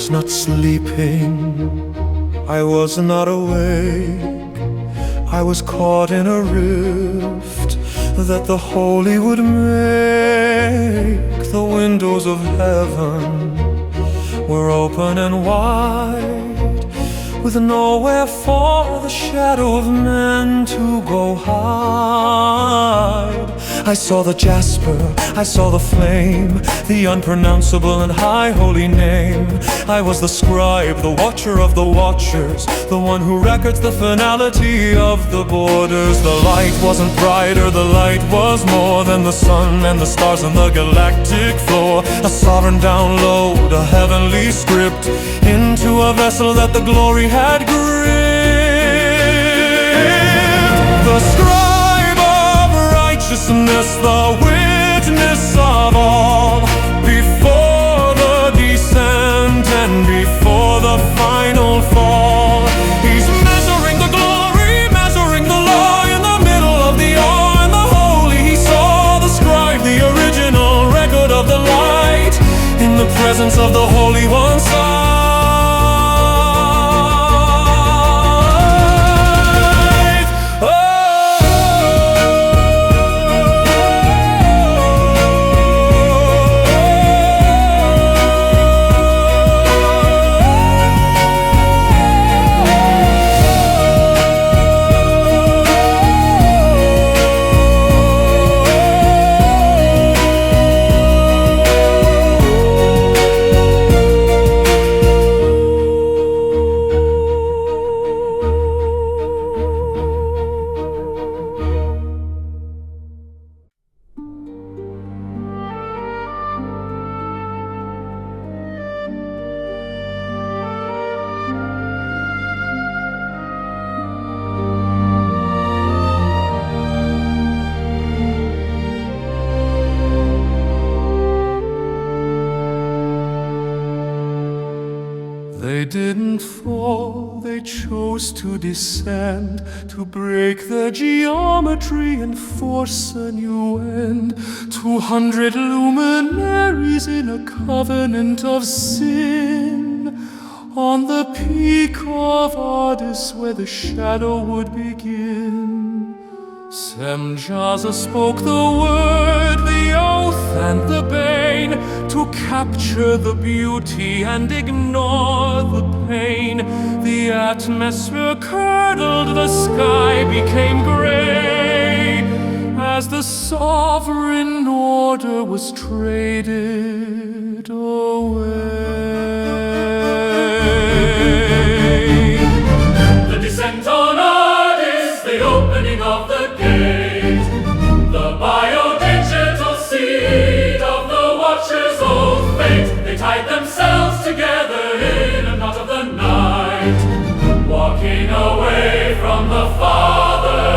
was not sleeping, I was not awake. I was caught in a rift that the Holy would make. The windows of heaven were open and wide, with nowhere for the shadow of men to go hide. I saw the jasper, I saw the flame, the unpronounceable and high holy name. I was the scribe, the watcher of the watchers, the one who records the finality of the borders. The light wasn't brighter, the light was more than the sun and the stars on the galactic floor. A sovereign download, a heavenly script into a vessel that the glory had gripped. The scribe of righteousness, the witness of all, before the descent and before the final fall. He's measuring the glory, measuring the law, in the middle of the awe and the holy. He saw the scribe, the original record of the light, in the presence of the Holy One side. They didn't fall, they chose to descend, to break their geometry and force a new end. 200 luminaries in a covenant of sin, on the peak of Ardis where the shadow would begin. Semjaza spoke the word, the oath and the bane, to capture the beauty and ignore the pain. The atmosphere curdled, the sky became gray, as the sovereign order was traded away. The descent on Ardis, the opening of the gate, the biodigital seed of the Watcher's old fate. They tied themselves together in a knot of the night, walking away from the fatherly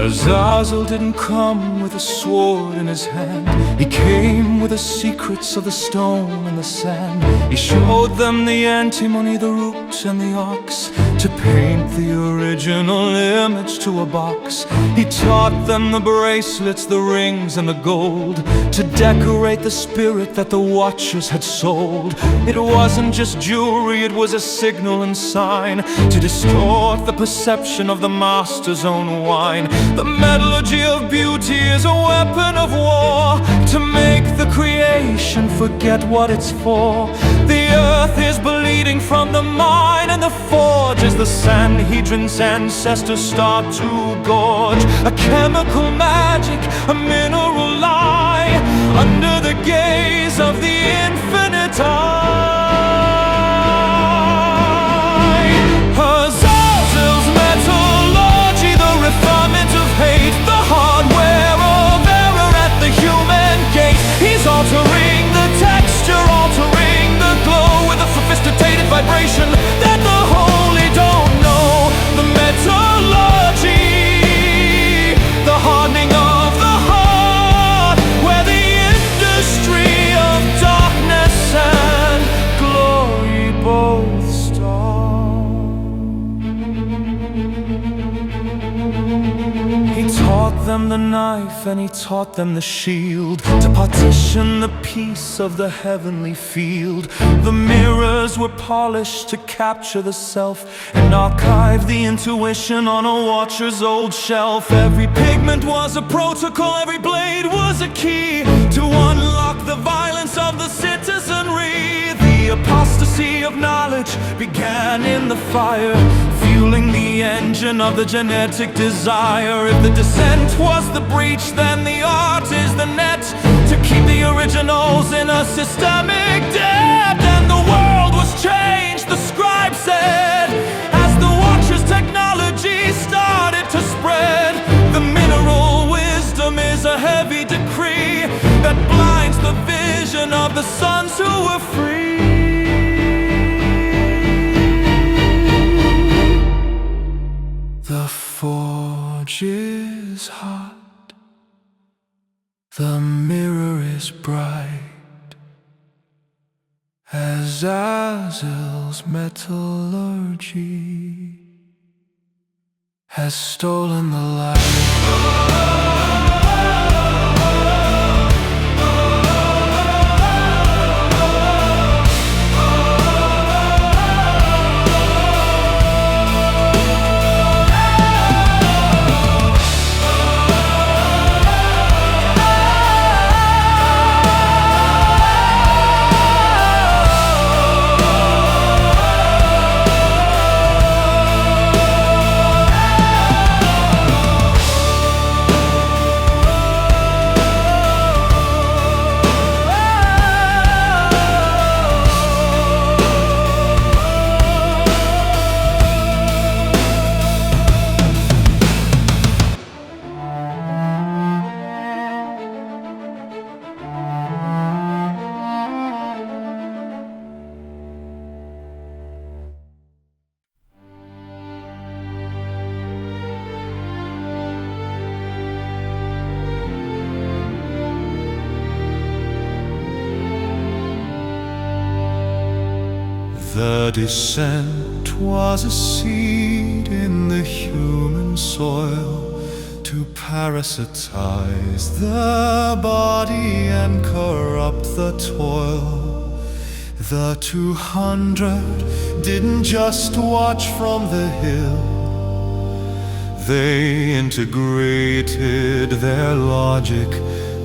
Azazel didn't come with a sword in his hand. He came with the secrets of the stone and the sand. He showed them the antimony, the root and the ox, to paint the original image to a box. He taught them the bracelets, the rings and the gold, to decorate the spirit that the Watchers had sold. It wasn't just jewelry, it was a signal and sign, to distort the perception of the Master's own wine. The metallurgy of beauty is a weapon of war, to make the creation forget what it's for. The earth is bleeding from the mine, and the forge as the Sanhedrin's ancestors start to gorge. A chemical magic, a mineral lie, under the gaze of the infinite eye. Azazel's metallurgy, the refinement of hate, the hardware of error at the human gate. He's altering the texture, altering the glow, with a sophisticated vibration that the holy don't know. The metallurgy, the hardening of the heart, where the industry of darkness and glory both start. He taught them the knife and he taught them the shield, to partition the peace of the heavenly field. The mirrors were polished to capture the self, and archive the intuition on a watcher's old shelf. Every pigment was a protocol, every blade was a key, to unlock the violence of the citizenry. The apostasy of knowledge began in the fire, fueling the engine of the genetic desire. If the descent was the breach, then the art is the net, to keep the originals in a systemic debt. And the world was changed, the Scribe said, as the Watcher's technology started to spread. The mineral wisdom is a heavy decree that blinds the vision of the sons who were free. The forge is hot, the mirror is bright, Azazel's metallurgy has stolen the light. The descent was a seed in the human soil, to parasitize the body and corrupt the toil. The 200 didn't just watch from the hill, they integrated their logic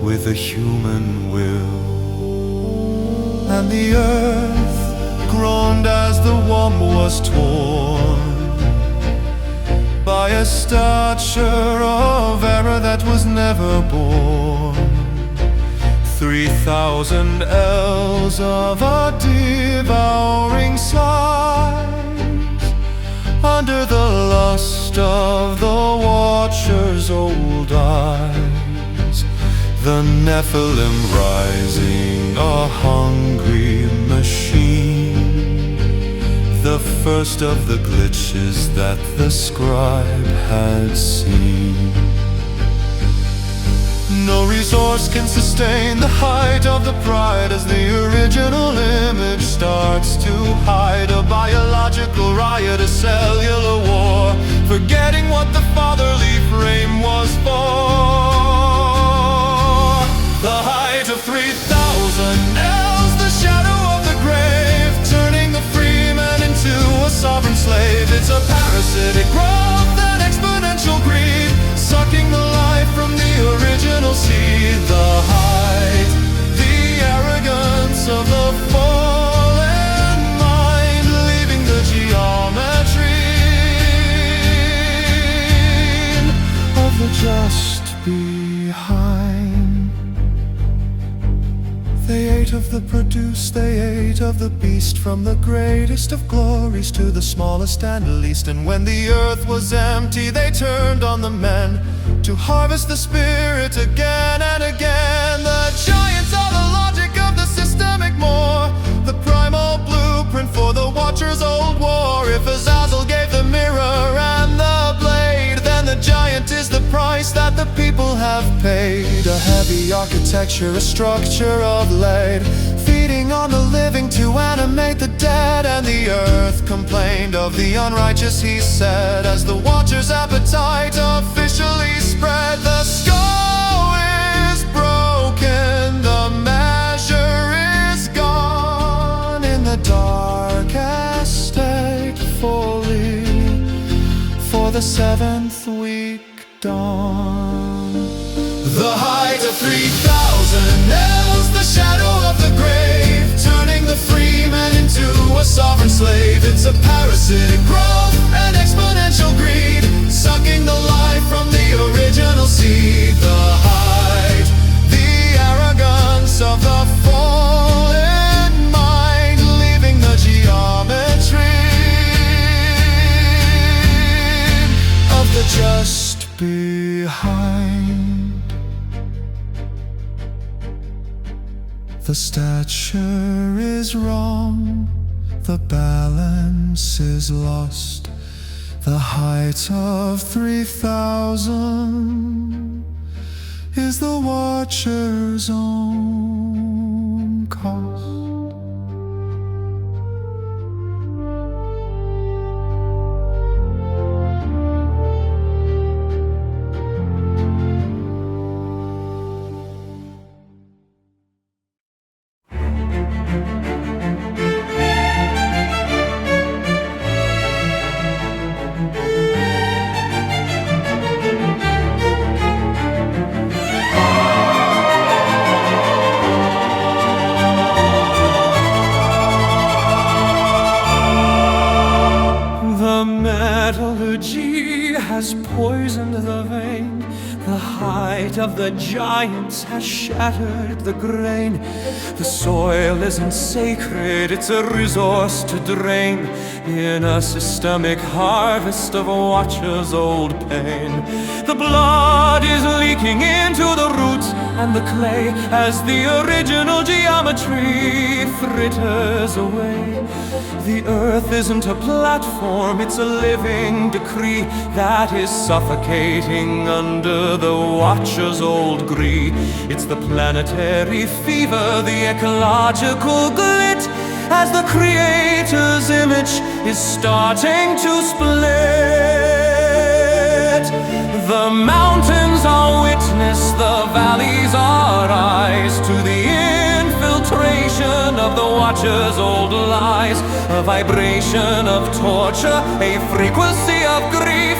with the human will. And the earth groaned as the womb was torn by a stature of error that was never born. 3,000 ells of a devouring size, under the lust of the Watcher's old eyes. The Nephilim rising, a hungry machine, the first of the glitches that the Scribe had seen. No resource can sustain the height of the pride as the original image starts to hide. A biological riot, a cellular war, forgetting what the fatherly frame was for. The height of 3,000 Ells, the shadow of the grave, turning the free man into a sovereign slave. It's a parasitic growth and exponential greed, sucking just behind. They ate of the produce, they ate of the beast, from the greatest of glories to the smallest and least. And when the earth was empty, they turned on the men to harvest the spirit again and again. The giants are the logic of the systemic more, the primal blueprint for the Watcher's old war. If Azazel gave the mirror and the blade, then the giant is the price that the people have paid. A heavy architecture, a structure of lead, feeding on the living to animate the dead. And the earth complained of the unrighteous, he said, as the Watcher's appetite officially spread. The skull is broken, the measure is gone, in the darkest state fully, for the seventh week dawn. The height of 3,000 ells, the shadow of the grave, turning the free man into a sovereign slave. It's a parasitic growth, an exponential greed, sucking the life from the original seed. The height, the arrogance of the fallen mind, leaving the geometry of the just behind. The stature is wrong, the balance is lost. The height of 3,000 is the Watcher's own cost. Metallurgy has poisoned the vein. The height of the giants has shattered the grain. The soil isn't sacred, it's a resource to drain, in a systemic harvest of Watcher's old pain. The blood is leaking into the roots and the clay as the original geometry fritters away. The earth isn't a platform, it's a living decree that is suffocating under the Watcher's old greed. It's the planetary fever, the ecological glit, as the Creator's image is starting to split. The mountains are witness, the valleys are eyes to the infiltration of the Watcher's old lies. A vibration of torture, a frequency of grief,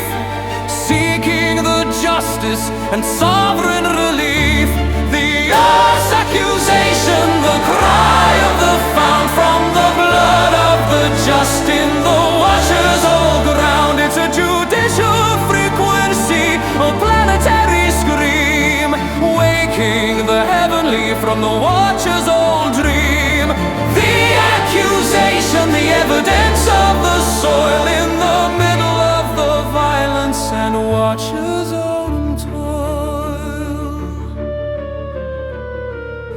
seeking the justice and sovereign relief. The earth's accusation, the cry of the found from the blood of the just in the Watcher's old ground. It's a judicial frequency, a planetary scream, waking the heavenly from the Watcher's old dream. The accusation, the evidence of the soil in the middle of the violence and Watcher's own toil.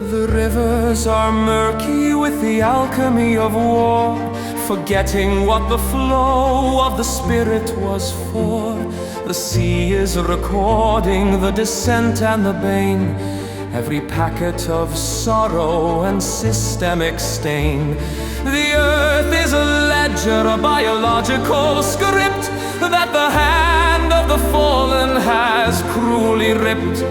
The rivers are murky with the alchemy of war, forgetting what the flow of the spirit was for. The sea is recording the descent and the bane, every packet of sorrow and systemic stain. The earth is a ledger, a biological script that the hand of the fallen has cruelly ripped.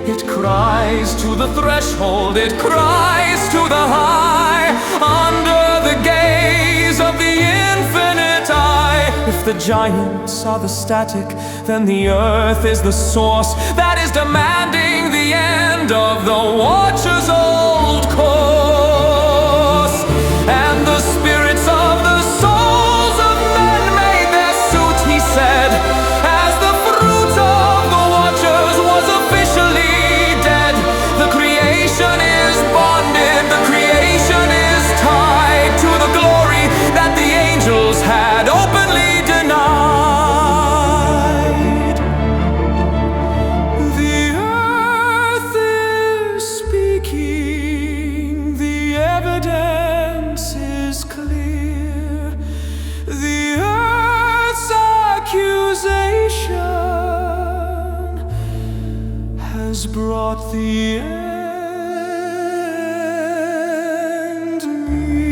It cries to the threshold, it cries to the high, under the gaze of the infinite eye. If the giants are the static, then the earth is the source that is demanding the end of the Watcher's old course. And the spirits of the souls of men made their suit, he said, as the fruit of the Watcher's has brought the end near.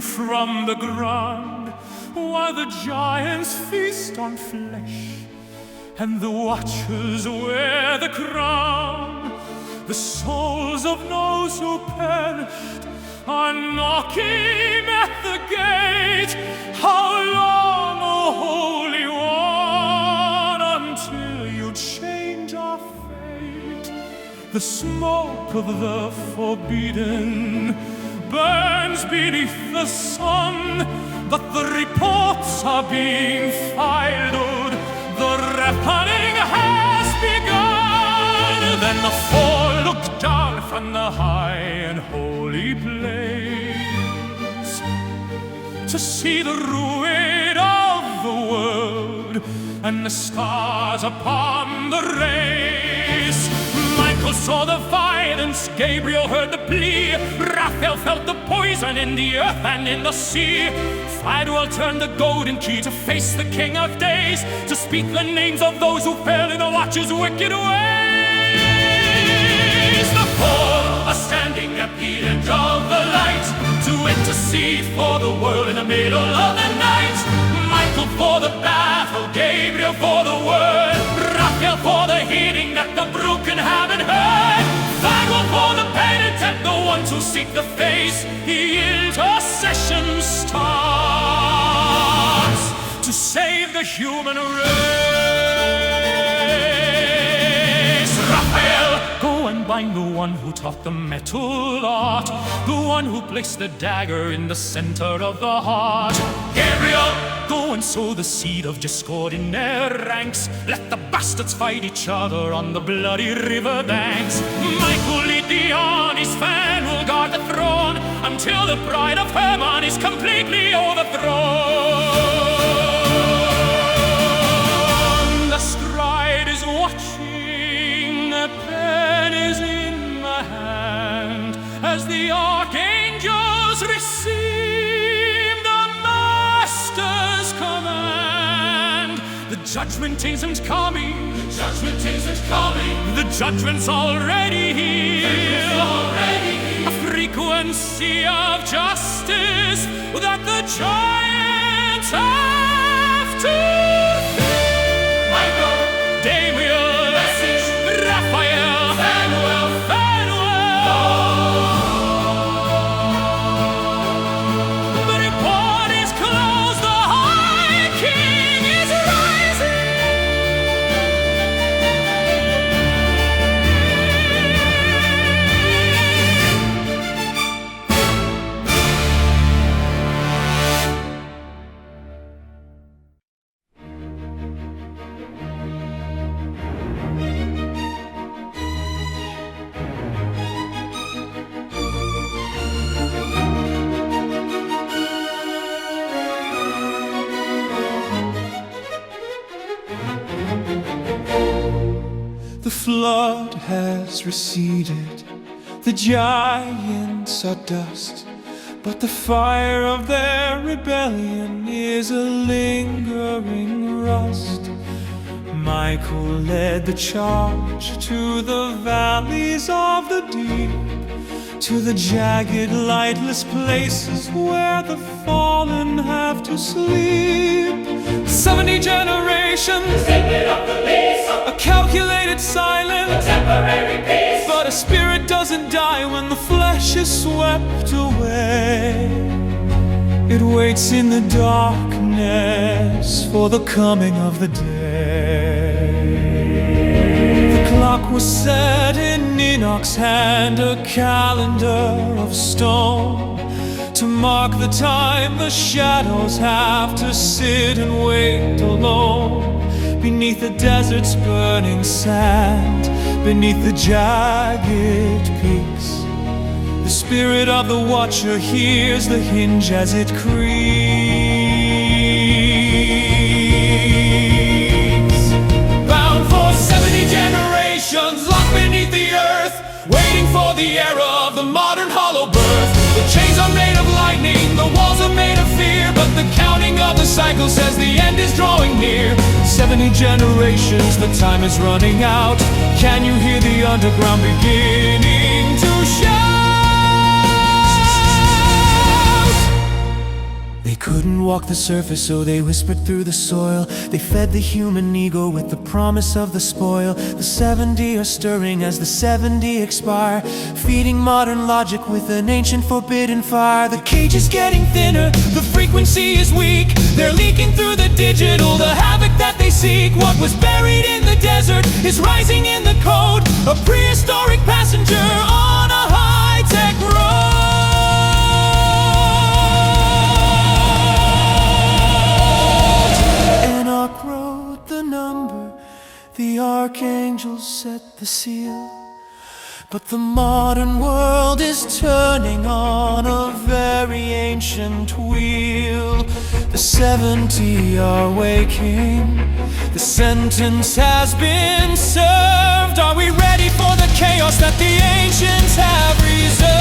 From the ground, while the giants feast on flesh, and the watchers wear the crown. The souls of those who perished are knocking at the gate. How long, O Holy One, until you change our fate? The smoke of the forbidden burns beneath the sun, but the reports are being filed. The reckoning has begun. Then the four looked down from the high and holy place to see the ruin of the world and the stars upon the race. Michael saw the violence, Gabriel heard the plea, Raphael felt the poison in the earth and in the sea. Phanuel turned the golden key to face the King of Days, to speak the names of those who fell in the Watcher's wicked ways. The four are standing at the end of the light to intercede for the world in the middle of the night. Michael for the battle, Gabriel for the word, Raphael for the healing that the broken haven't heard, Phanuel for the penitent, the ones who seek the face. The intercession starts to save the human race. Raphael, go and bind the one who taught the metal art, the one who placed the dagger in the center of the heart. Gabriel, go and sow the seed of discord in their ranks. Let the bastards fight each other on the bloody river banks. Michael, lead the armies, Phanuel guard the throne, until the pride of Hermon is completely overthrown. The Scribe is watching, a pen is in the hand, as the archangels receive the Master's command. The judgment isn't coming, the judgment isn't coming, the judgment's already here. A frequency of justice that the giants have to fear. Michael, Gabriel, message, Raphael, Phanuel, the report is closed, the High King is rising. The flood has receded, The giants are dust, but the fire of their rebellion is a lingering rust. Michael led the charge to the valleys of the deep, to the jagged, lightless places where the fallen have to sleep. 70 generations, a calculated silence, a temporary peace. But a spirit doesn't die when the flesh is swept away. It waits in the darkness for the coming of the day. The clock was set in Enoch's hand, a calendar of stone, to mark the time the shadows have to sit and wait alone. Beneath the desert's burning sand, beneath the jagged peaks, the spirit of the watcher hears the hinge as it creaks. Bound for 70 generations, locked beneath the earth, waiting for the era of the modern hollow birth. The chains are made of lightning, the walls are made of fear, but the counting of the cycle says the end is drawing near. 70 generations, the time is running out. Can you hear the underground beginning to shout? They couldn't walk the surface, so they whispered through the soil. They fed the human ego with the promise of the spoil. The 70 are stirring as the 70 expire, feeding modern logic with an ancient forbidden fire. The cage is getting thinner, the frequency is weak. They're leaking through the digital, the havoc that they seek. What was buried in the desert is rising in the code, a prehistoric passenger on a high-tech road. Enoch wrote the number, the archangels set the seal, but the modern world is turning on a very ancient wheel. The 70 are waking, the sentence has been served. Are we ready for the chaos that the ancients have reserved?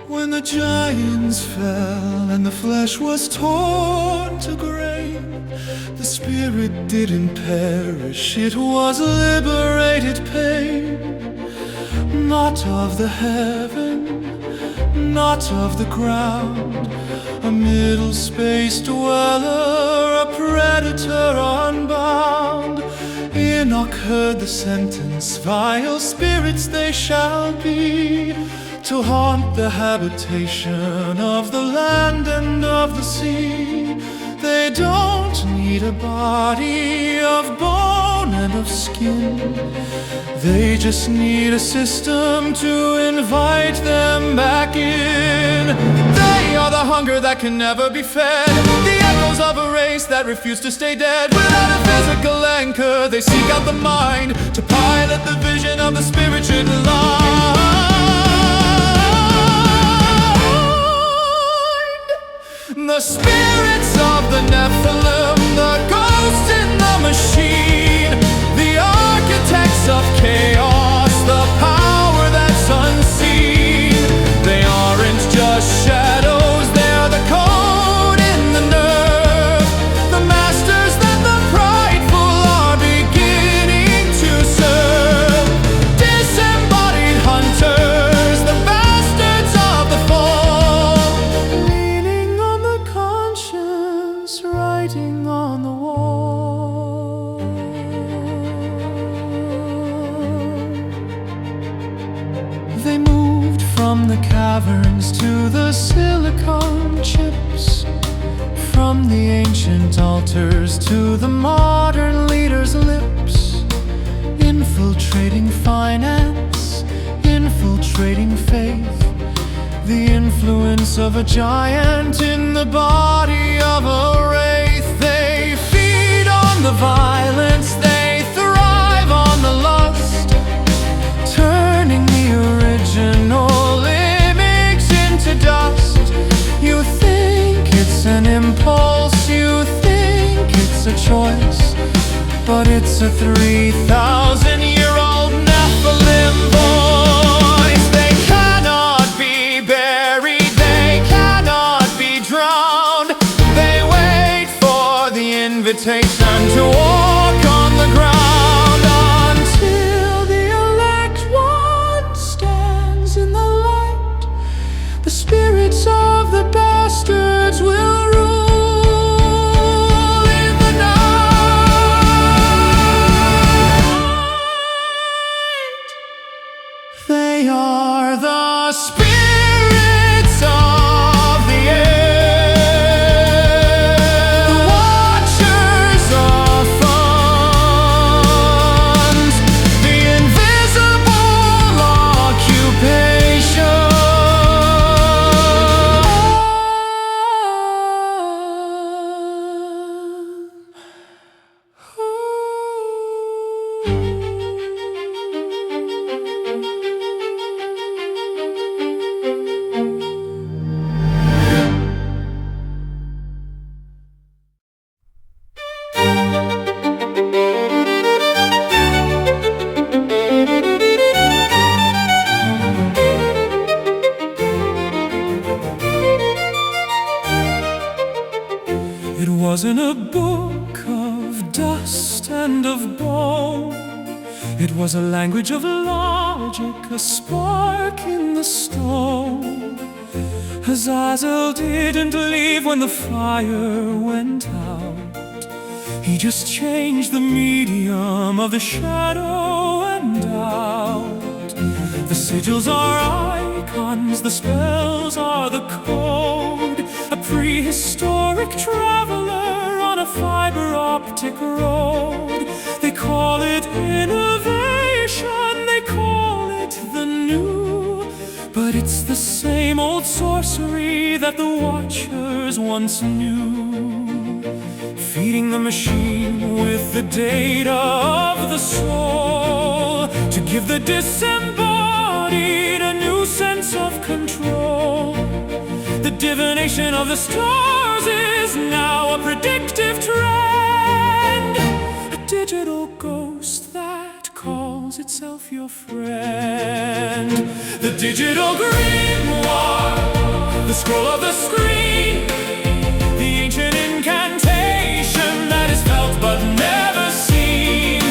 When the giants fell and the flesh was torn to grain, the spirit didn't perish, it was liberated pain. Not of the heaven, not of the ground, a middle space dweller, a predator unbound. Enoch heard the sentence, vile spirits they shall be, to haunt the habitation of the land and of the sea. They don't need a body of bone and of skin, they just need a system to invite them back in. They are the hunger that can never be fed, the echoes of a race that refuse to stay dead. Without a physical anchor, they seek out the mind to pilot the vision of the spiritual line. The spirits of the Nephilim, the ghosts in the machine, the architects of chaos, the power that's unseen. They aren't just shadows, they're the code in the nerve, the masters that the prideful are beginning to serve. Disembodied caverns to the silicon chips, from the ancient altars to the modern leaders' lips, infiltrating finance, infiltrating faith, the influence of a giant in the body of a wraith. They feed on the violence, they thrive on the lust, turning the original image into dust. You think it's an impulse, you think it's a choice, but it's a 3,000-year-old Nephilim voice. They cannot be buried, they cannot be drowned. They wait for the invitation to walk on the ground, until the elect one stands in the light. The spirits of the bastards will rule in the night. They are the spirits of the air, the watchers of funds, the invisible occupation. It wasn't a book of dust and of bone. It was a language of logic, a spark in the stone. Azazel didn't leave when the fire went out. He just changed the medium of the shadow and out. The sigils are icons, the spells are the code. A prehistoric traveler on a fiber optic road. They call it innovation, they call it the new, but it's the same old sorcery that the Watchers once knew. Feeding the machine with the data of the soul, to give the disembodied a new sense of control. The divination of the stars is now a predictive trend, a digital ghost that calls itself your friend. The Digital Grimoire, the scroll of the screen, the ancient incantation that is felt but never seen.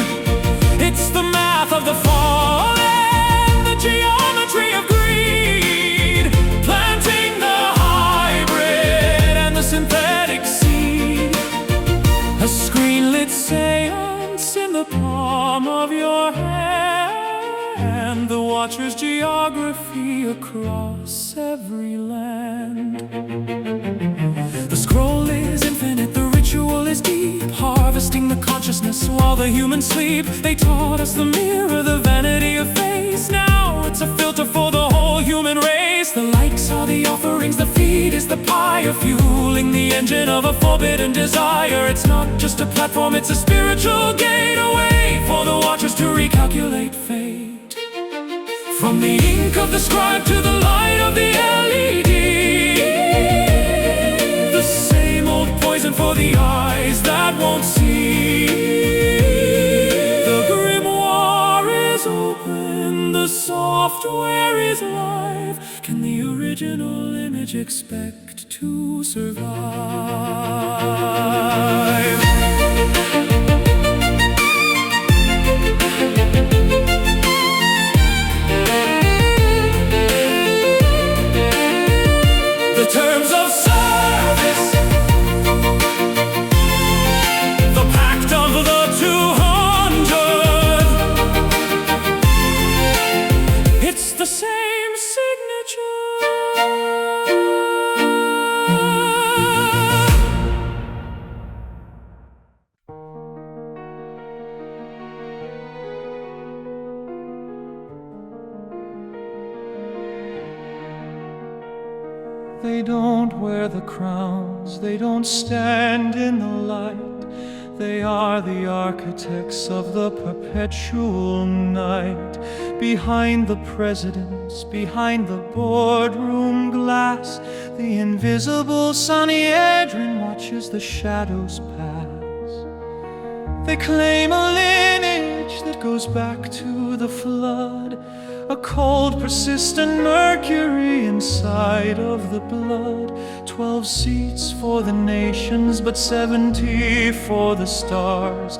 It's the math of the fall and the geometry of greed, planting the hybrid and the synthetic seed. A screen-lit seance in the palm of your hand, the Watcher's geography across every land. The scroll is infinite, the ritual is deep, harvesting the consciousness while the humans sleep. They taught us the mirror, the vanity of face. Now it's a filter for the whole human race. The likes are the offerings, the feed is the pyre, fueling the engine of a forbidden desire. It's not just a platform, it's a spiritual gateway for the Watchers to recalculate fate. From the ink of the Scribe to the light of the LED, the same old poison for the eyes that won't see. The grimoire is open, the software is live. Can the original image expect to survive? The terms of service, the pact of the 200. It's the same signature They don't wear the crowns, they don't stand in the light. They are the architects of the perpetual night. Behind the presidents, behind the boardroom glass, the invisible Sanhedrin watches the shadows pass. They claim a lineage that goes back to the flood, a cold, persistent mercury inside of the blood. 12 seats for the nations, but 70 for the stars,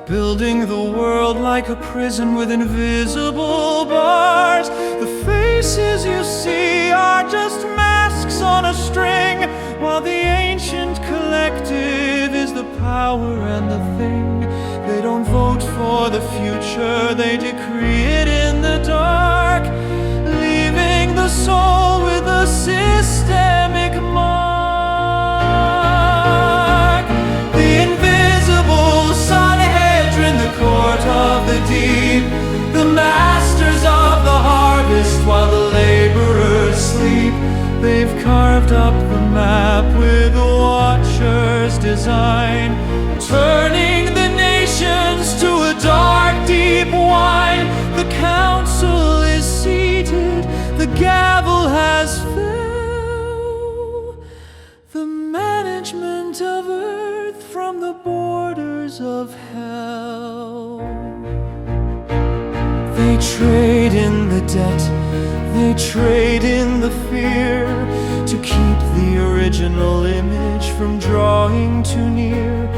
building the world like a prison with invisible bars. The faces you see are just masks on a string, while the ancient collective is the power and the thing. They don't vote for the future, they decree it in the dark, leaving the soul with a systemic mark. The invisible Sanhedrin, the court of the deep, the masters of the harvest while the laborers sleep. They've carved up the map with the Watcher's design, turning the nations to a dark, deep wine. The council is seated, the gavel has fell. The management of earth from the borders of hell. They trade in the debt, they trade in the fear, to keep the original image from drawing too near.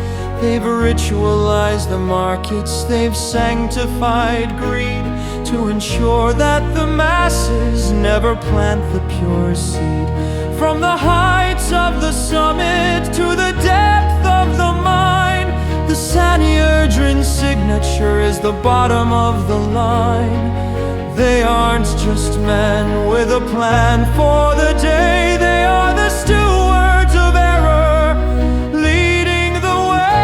They've ritualized the markets, they've sanctified greed, to ensure that the masses never plant the pure seed. From the heights of the summit to the depth of the mine, the Sanhedrin signature is the bottom of the line. They aren't just men with a plan for the day, they are the stewards of error, leading the way.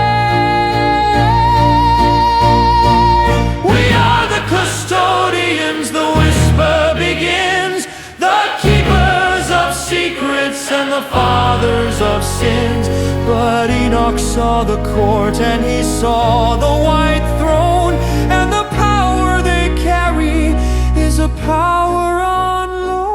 We are the custodians, the whisper begins, the keepers of secrets and the fathers of sins. But Enoch saw the court and he saw the white throne, and the power they carry is a power on load.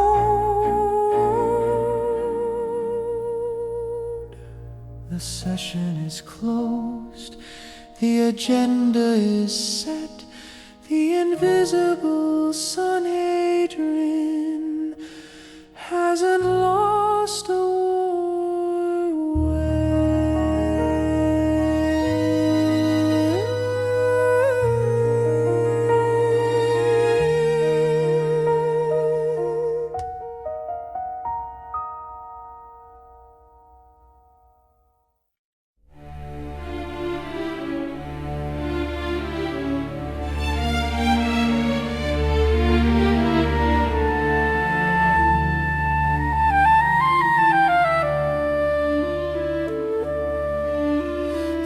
The session is closed, the agenda is set. The invisible Sanhedrin hasn't lost a war.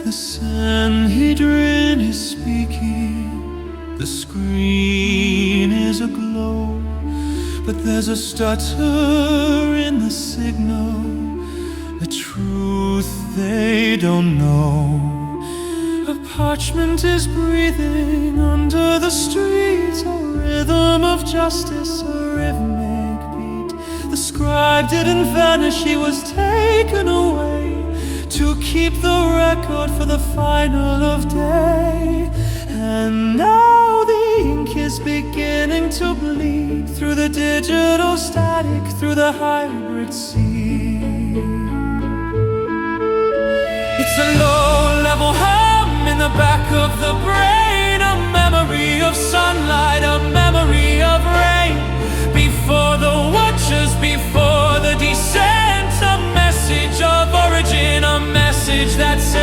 The Sanhedrin is speaking, the screen is aglow, but there's a stutter in the signal, a truth they don't know. A parchment is breathing under the street, a rhythm of justice, a rhythmic beat. The scribe didn't vanish, he was taken away to keep the record for the final of day. And now the ink is beginning to bleed through the digital static, through the hybrid sea. It's a low-level hum in the back of the brain, a memory of sunlight, a memory of rain. Before the watchers, before the descent, a message of origin, a message that said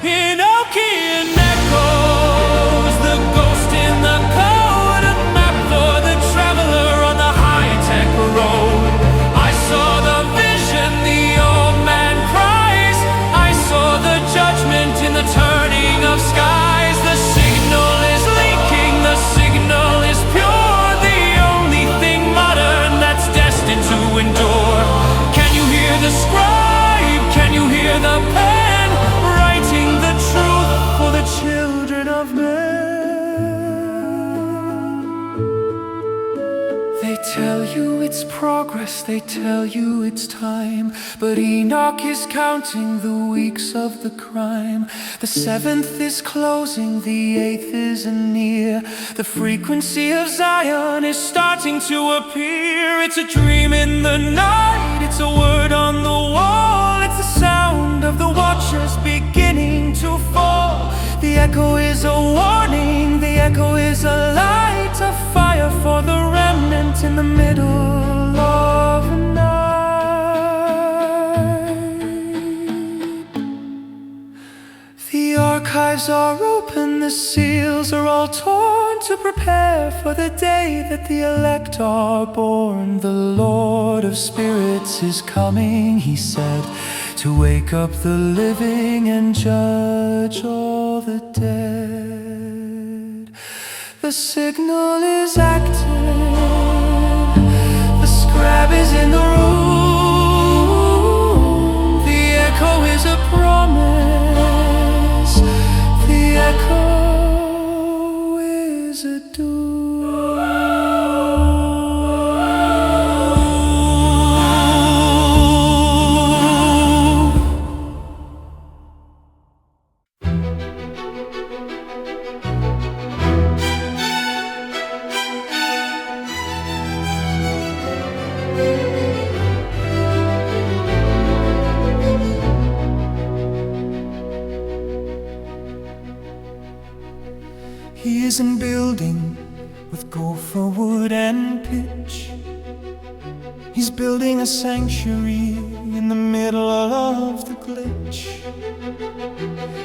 Enochian Echoes, the ghost in the code, a map for the traveler on the high-tech road. I saw the vision, the old man cries, I saw the judgment in the turning of skies. children of men. They tell you it's progress, they tell you it's time, but Enoch is counting the weeks of the crime. The 7th is closing, the 8th is near. The frequency of Zion is starting to appear. It's a dream in the night, it's a word on the wall. It's the sound of the watchers beginning to fall. The echo is a warning, the echo is a light, a fire for the remnant in the middle of the night. The archives are open, the seals are all torn to prepare for the day that the elect are born. The Lord of Spirits is coming, he said, to wake up the living and judge all the dead. The signal is active, the scribe is in the room. The echo is a promise, the echo is a doom. He isn't building with gopher wood and pitch. He's building a sanctuary in the middle of the glitch.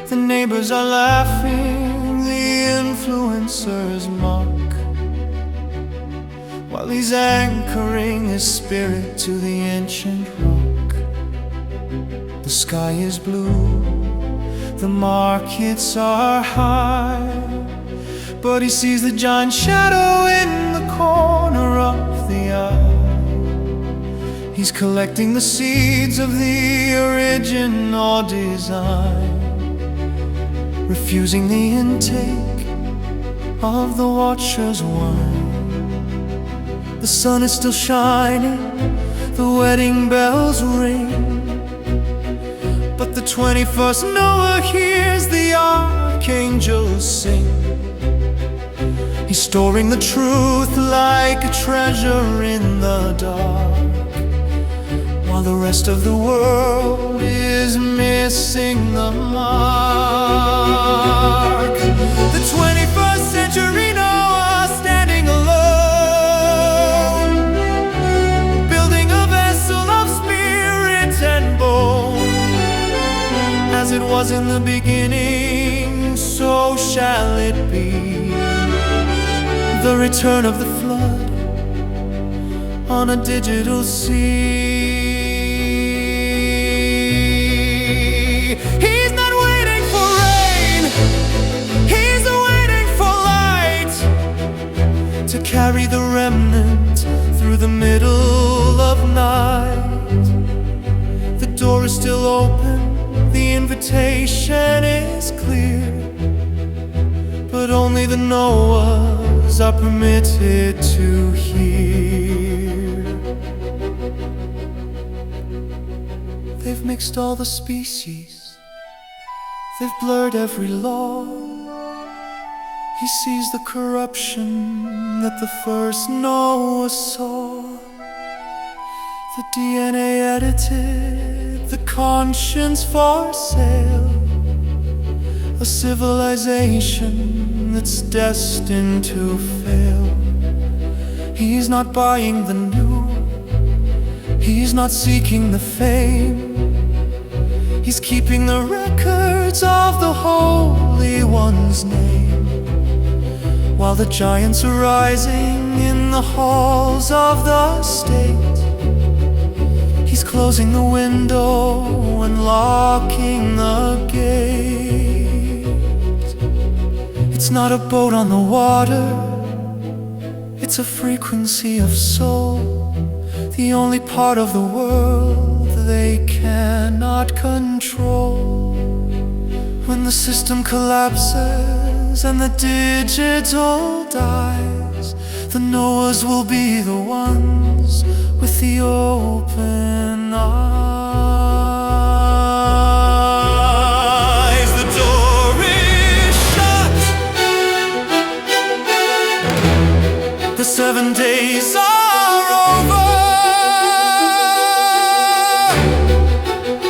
The neighbors are laughing, the influencers mock, while he's anchoring his spirit to the ancient rock. The sky is blue, the markets are high, but he sees the giant shadow in the corner of the eye. He's collecting the seeds of the original design, refusing the intake of the Watcher's wine. The sun is still shining, the wedding bells ring, but the 21st Noah hears the archangels sing. He's storing the truth like a treasure in the dark, while the rest of the world is missing the mark. The 21st century Noah standing alone, building a vessel of spirit and bone. As it was in the beginning, so shall it be. The return of the flood on a digital sea. He's not waiting for rain, he's waiting for light, to carry the remnant through the middle of night. The door is still open, the invitation is clear, but only the Noahs are permitted to hear. They've mixed all the species, they've blurred every law. He sees the corruption that the first Noah saw. The DNA edited, the conscience for sale, a civilization that's destined to fail. He's not buying the new, he's not seeking the fame. He's keeping the records of the Holy One's name, while the giants are rising in the halls of the state. He's closing the window and locking the gate. It's not a boat on the water, it's a frequency of soul, the only part of the world they cannot control. When the system collapses ends and the digital dies, the Noahs will be the ones with the open eyes. The door is shut. The 7 days are over.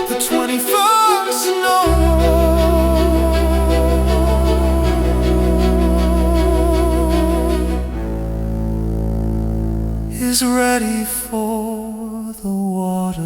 The 21st Noah is ready for the water.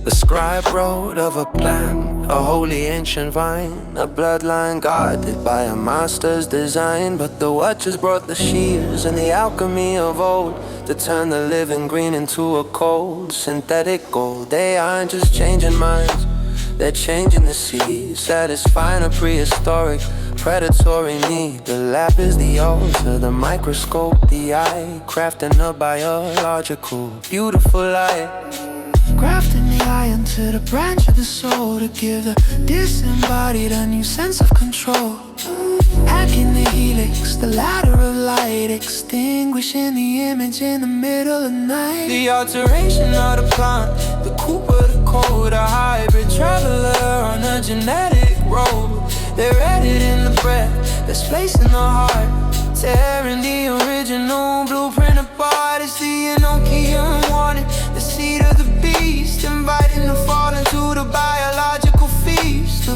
The scribe wrote of a plan, a holy ancient vine, a bloodline guarded by a master's design. But the watchers brought the shears and the alchemy of old to turn the living green into a cold synthetic gold. They aren't just changing minds, they're changing the seas, satisfying a prehistoric predatory need. The lab is the altar, the microscope, the eye, crafting a biological, beautiful light. Grafting the eye into the branch of the soul to give the disembodied a new sense of control. Hacking the helix, the ladder of light, extinguishing the image in the middle of night. The alteration of the plant, the coup of the code, a hybrid traveler on a genetic road. They're editing the breath, they're spacing the heart, tearing the original blueprint apart. It's the Enochian warning, the seed of the beast, inviting the fall into the biological feast. The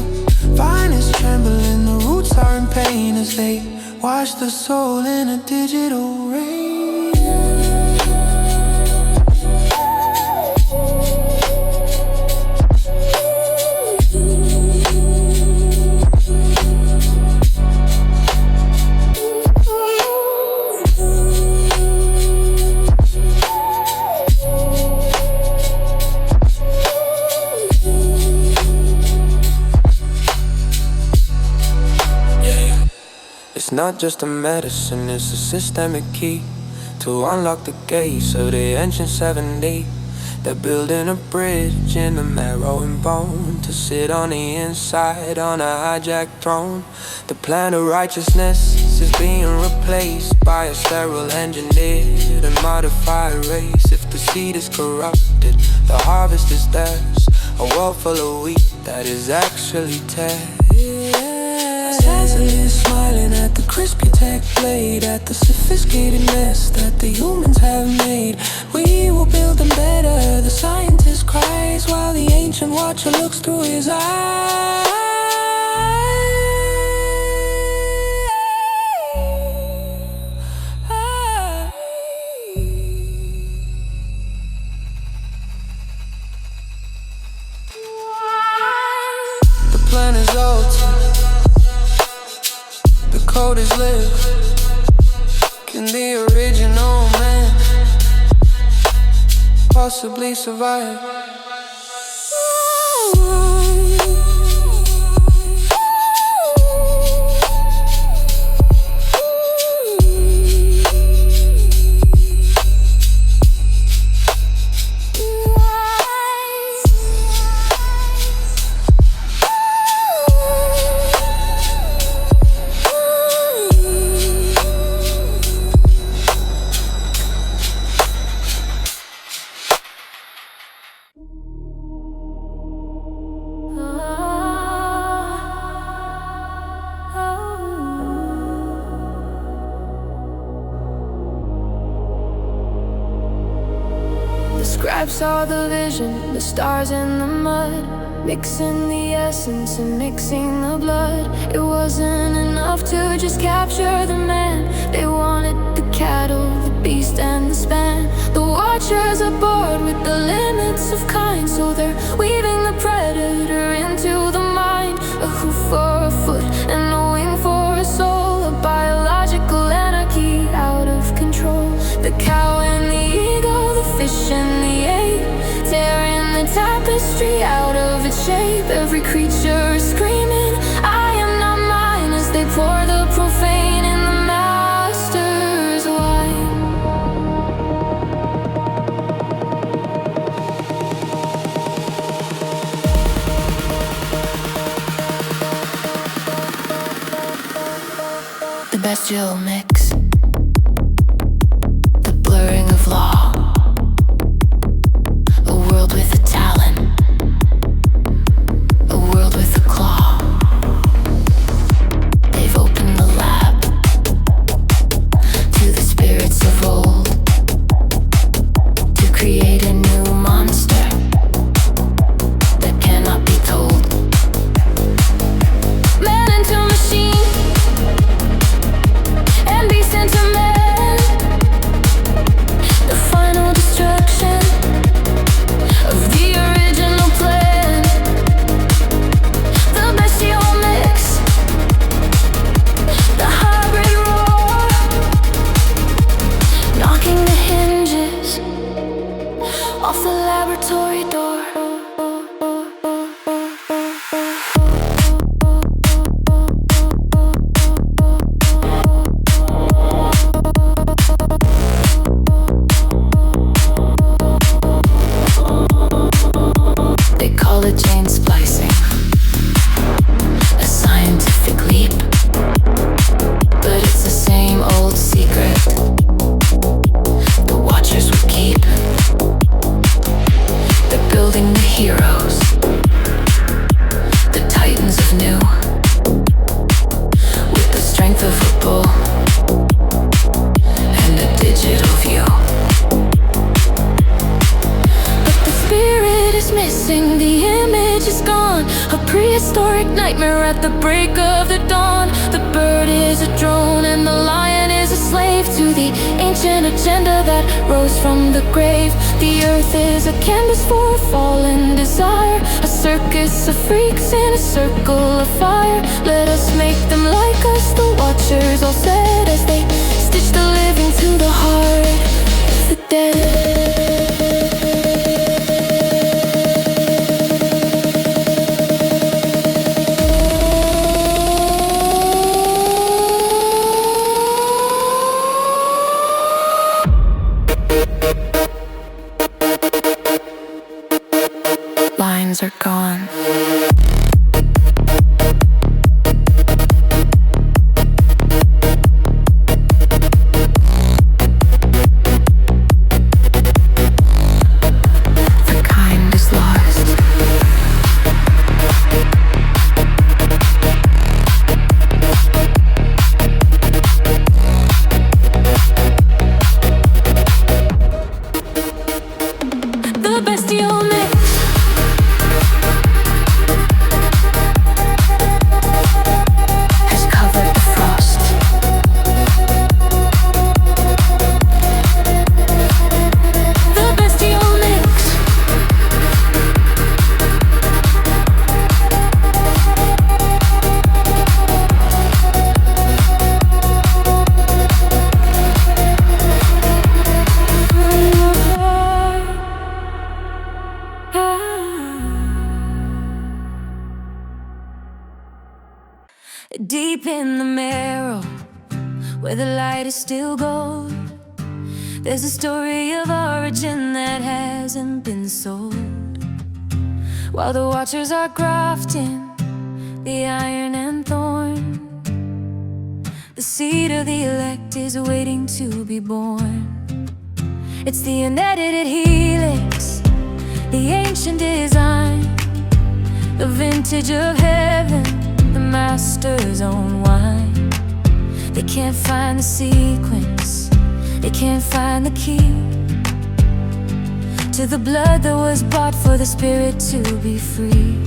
vine is trembling, the roots are in pain as they wash the soul in a digital rain. It's not just a medicine, it's a systemic key to unlock the gates of the ancient 7D. They're building a bridge in the marrow and bone to sit on the inside on a hijacked throne. The plan of righteousness is being replaced by a sterile engineered and modified race. If the seed is corrupted, the harvest is theirs, a world full of wheat that is actually tares. Azazel is smiling at the crispy tech blade, at the sophisticated mess that the humans have made. We will build them better, the scientist cries, while the ancient watcher looks through his eyes. The plan is altered, the code is lit. Can the original man possibly survive? The scribe saw the vision, the stars in the mud, mixing the essence and mixing the blood. It wasn't enough to just capture the man. They wanted the cattle, the beast and the span. The watchers are bored with the limits of kind, so they're weaving the predator into the mind. A hoof for a foot and a wing for a soul, a biological anarchy out of control. The cow and the eagle, the fish and the ape, tearing the tapestry out of its shape. Every creature is screaming, I am not mine, as they pour the profane in the master's wine. The Bestial mix, the blurring of law, a world with a talon, a world with a claw. They've opened the lab to the spirits of old, to create a new monster that cannot be told. Man into machine, and beast into man, the final destruction of the original plan. The bestial mix, the hybrid roar, knocking the hinges off the laboratory door. They call it chain splicing, a scientific leap, but it's the same old secret the watchers would keep. They're building the heroes, the titans of new, with the strength of a bull and a digital view. But the spirit is missing, the image is gone, a prehistoric nightmare at the break of the dawn. The bird is a drone and the lion is a slave to the ancient agenda that rose from the grave. The earth is a canvas for a fallen desire, a circus of freaks in a circle of fire. Let us make them like us, the watchers all said, as they stitch the living to the heart of the dead. Lines are gone. The kind is lost. The bestial mix, has covered the frost. The bestial mix, deep in the marrow, where the light is still gold, there's a story of origin that hasn't been sold. While the watchers are grafting the iron and thorn, the seed of the elect is waiting to be born. It's the unedited helix, the ancient design, the vintage of heaven, the master's own wine. They can't find the sequence, they can't find the key to the blood that was bought for the spirit to be free.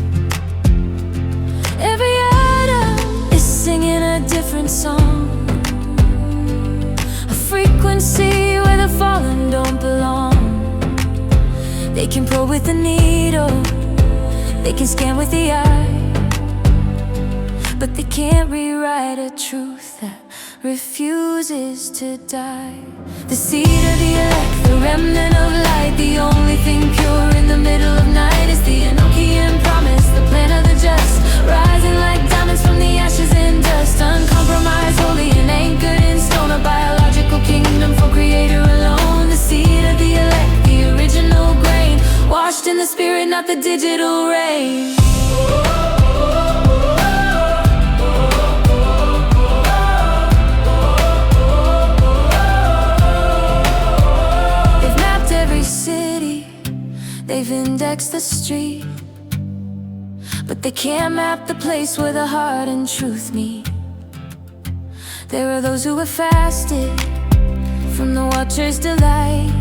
Every atom is singing a different song, a frequency where the fallen don't belong. They can probe with the needle, they can scan with the eye, but they can't rewrite a truth that refuses to die. The seed of the elect, the remnant of light, the only thing pure in the middle of night is the Enochian promise, the plan of the just, rising like diamonds from the ashes and dust, uncompromised, holy and anchored in stone, a biological kingdom for creator alone. The seed of the elect, the original grain, washed in the spirit, not the digital rain. They've indexed the street, but they can't map the place where the heart and truth meet. There are those who have fasted from the Watcher's delight,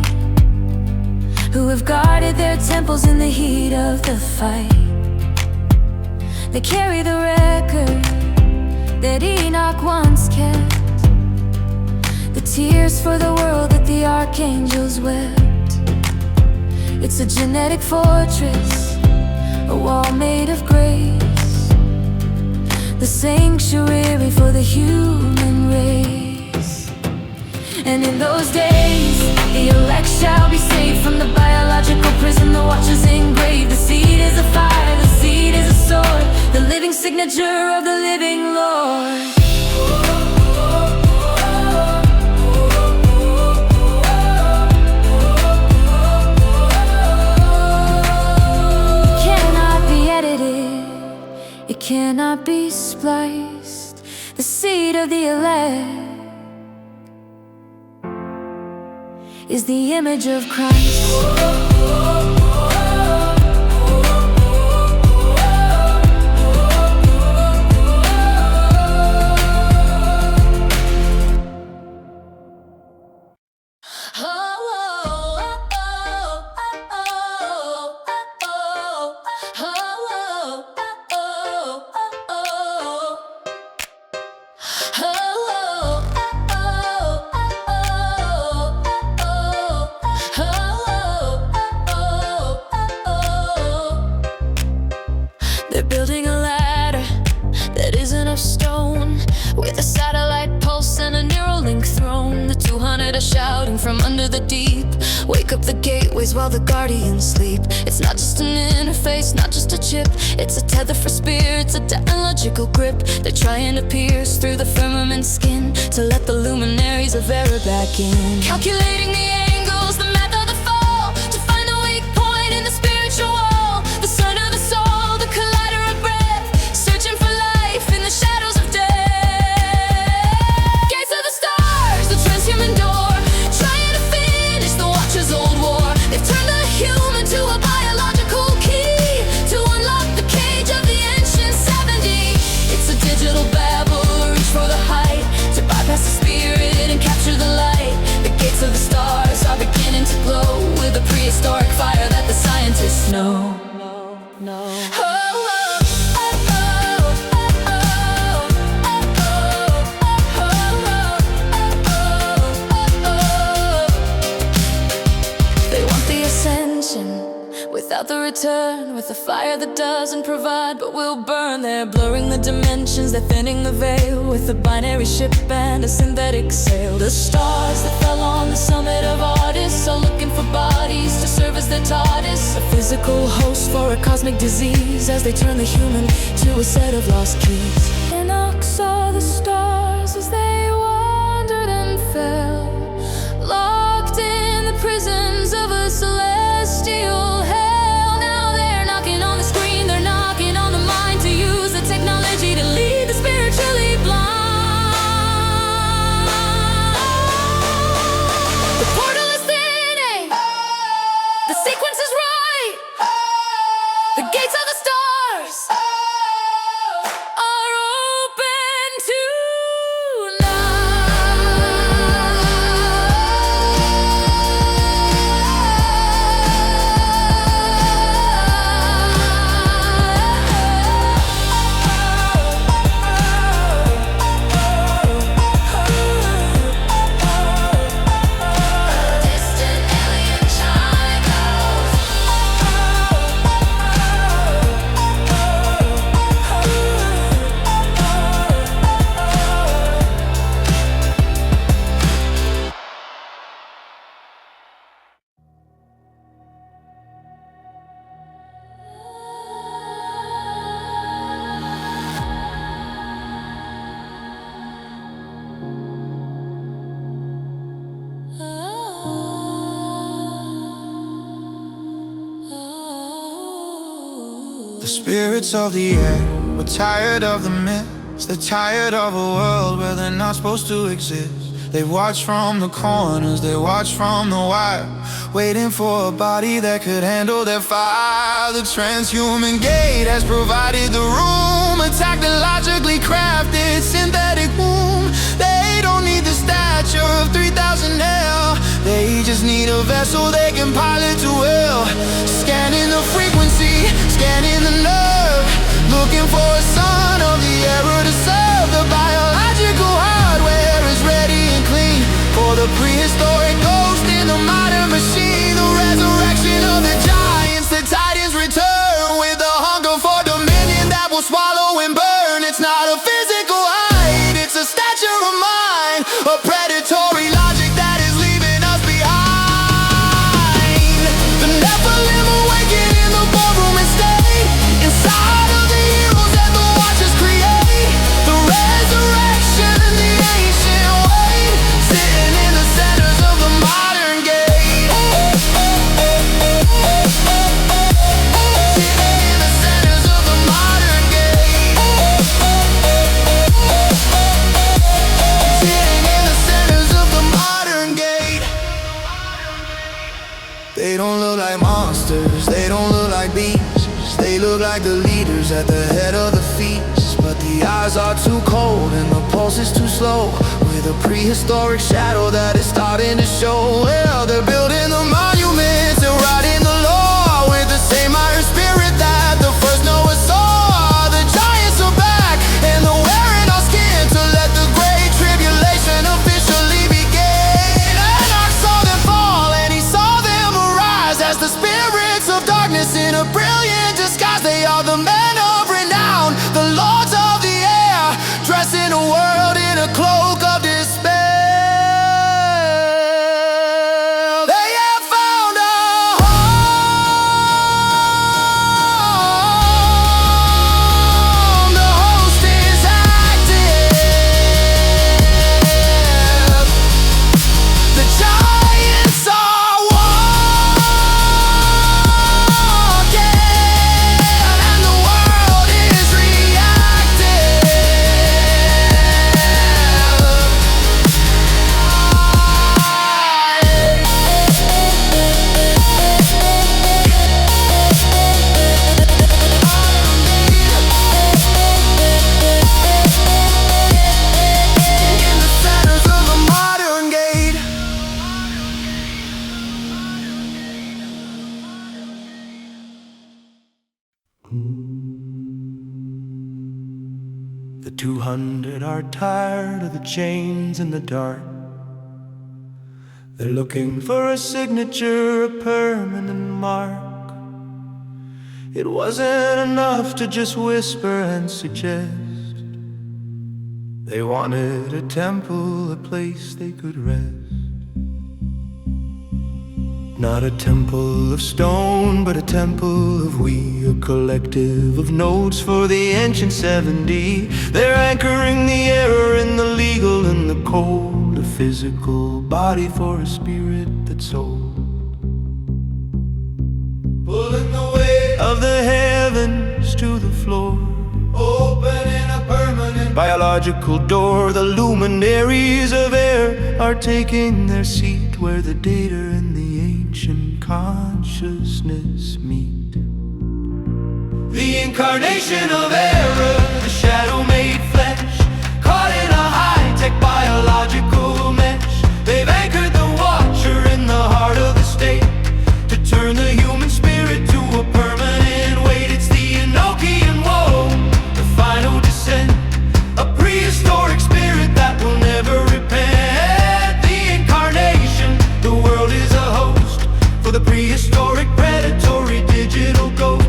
who have guarded their temples in the heat of the fight. They carry the record that Enoch once kept, the tears for the world that the archangels wept. It's a genetic fortress, a wall made of grace, the sanctuary for the human race. And in those days, the elect shall be saved from the biological prison the Watchers engraved. The seed is a fire, the seed is a sword, the living signature of the living Lord. It cannot be spliced. The seed of the elect is the image of Christ. They're building a ladder that isn't of stone, with a satellite pulse and a Neuralink throne. The 200 are shouting from under the deep, wake up the gateways while the guardians sleep. It's not just an interface, not just a chip, it's a tether for spirits, a dialogical grip. They're trying to pierce through the firmament skin to let the luminaries of error back in. Calculating the angles, the math of the fall, to find the weak point in the spiritual wall. The sun of the soul, the collider of breath, searching for life in the shadows of death. Gates of the stars, the transhuman door, trying to finish the Watcher's old war. They've turned the human to a biological key to unlock the cage of the ancient 70. It's a digital babble, reach for the height, to bypass the spirit and capture the light. The gates of the stars are beginning to glow with a prehistoric fire that the scientists know. They want the ascension without the return, with a fire that doesn't provide but will burn. They're blurring the dimensions, they're thinning the veil with a binary ship and a synthetic sail. The stars that fell on the summit of Ardis are looking for bodies to serve as their TARDIS, a physical host for a cosmic disease, as they turn the human to a set of lost keys. Enoch saw the stars as they wandered and fell, locked in the prisons of a celestial hell. Now they're knocking on the screen, they're knocking on the mind, to use the technology to lead the spiritually blind. The portal is thinning, the sequence is right, the gates of the stars are open to The spirits of the air were tired of the myths. They're tired of a world where they're not supposed to exist. They watch from the corners, they watch from the wire, waiting for a body that could handle their fire. The transhuman gate has provided the room, a technologically crafted synthetic womb. They don't need the stature of 3,000 hell. They just need a vessel they can pilot to hell. Scanning the frequency, scanning the nerve, looking for a son of the era to serve. The biological hardware is ready and clean for the prehistoric ghost in the modern machine. The resurrection of the giants, the titans return with a hunger for dominion that will swallow and burn. It's not a physical height, it's a stature of mind, a predatory logic that is leaving us behind. The Nephilim awaken in the ballroom and stay inside of the heroes that the watchers create. The resurrection, the ancient weight, sitting in the centers of the modern gate. Sitting in the centers of the modern gate. Sitting in the centers of the modern gate. They don't look like monsters, they don't look like beasts. They look like the leaders at the head of the feast. But the eyes are too cold and the pulse is too slow, with a prehistoric shadow that is starting to show. Well, they're building the monuments, they're writing the law with the same iron spirit that the first Noah saw. The giants are back and they're wearing our skin to let the great tribulation officially begin. Enoch saw them fall and he saw them arise as the spirits of darkness in a brilliant disguise. They are the men of renown, the lords of the air, dressing a world in a cloak of despair. They have found a home. The host is active. The giants are walking, and the world is reactive. In the centers of the modern gate. The 200 are tired of the chains in the dark. They're looking for a signature, a permanent mark. It wasn't enough to just whisper and suggest. They wanted a temple, a place they could rest. Not a temple of stone, but a temple of we, a collective of notes for the ancient 70. They're anchoring the error in the legal and the cold, a physical body for a spirit that's sold. Pulling the weight of the heavens to the floor, opening a permanent biological door. The luminaries of air are taking their seat where the data and the ancient consciousness meet. The incarnation of error, the shadow made flesh, caught in a high-tech biological mesh. They've anchored the watcher in the heart of the state to turn the human spirit to a permanent weight. It's the Enochian woe, the final descent, a prehistoric spirit that will never repent. The incarnation, the world is a host for the prehistoric predatory digital ghost.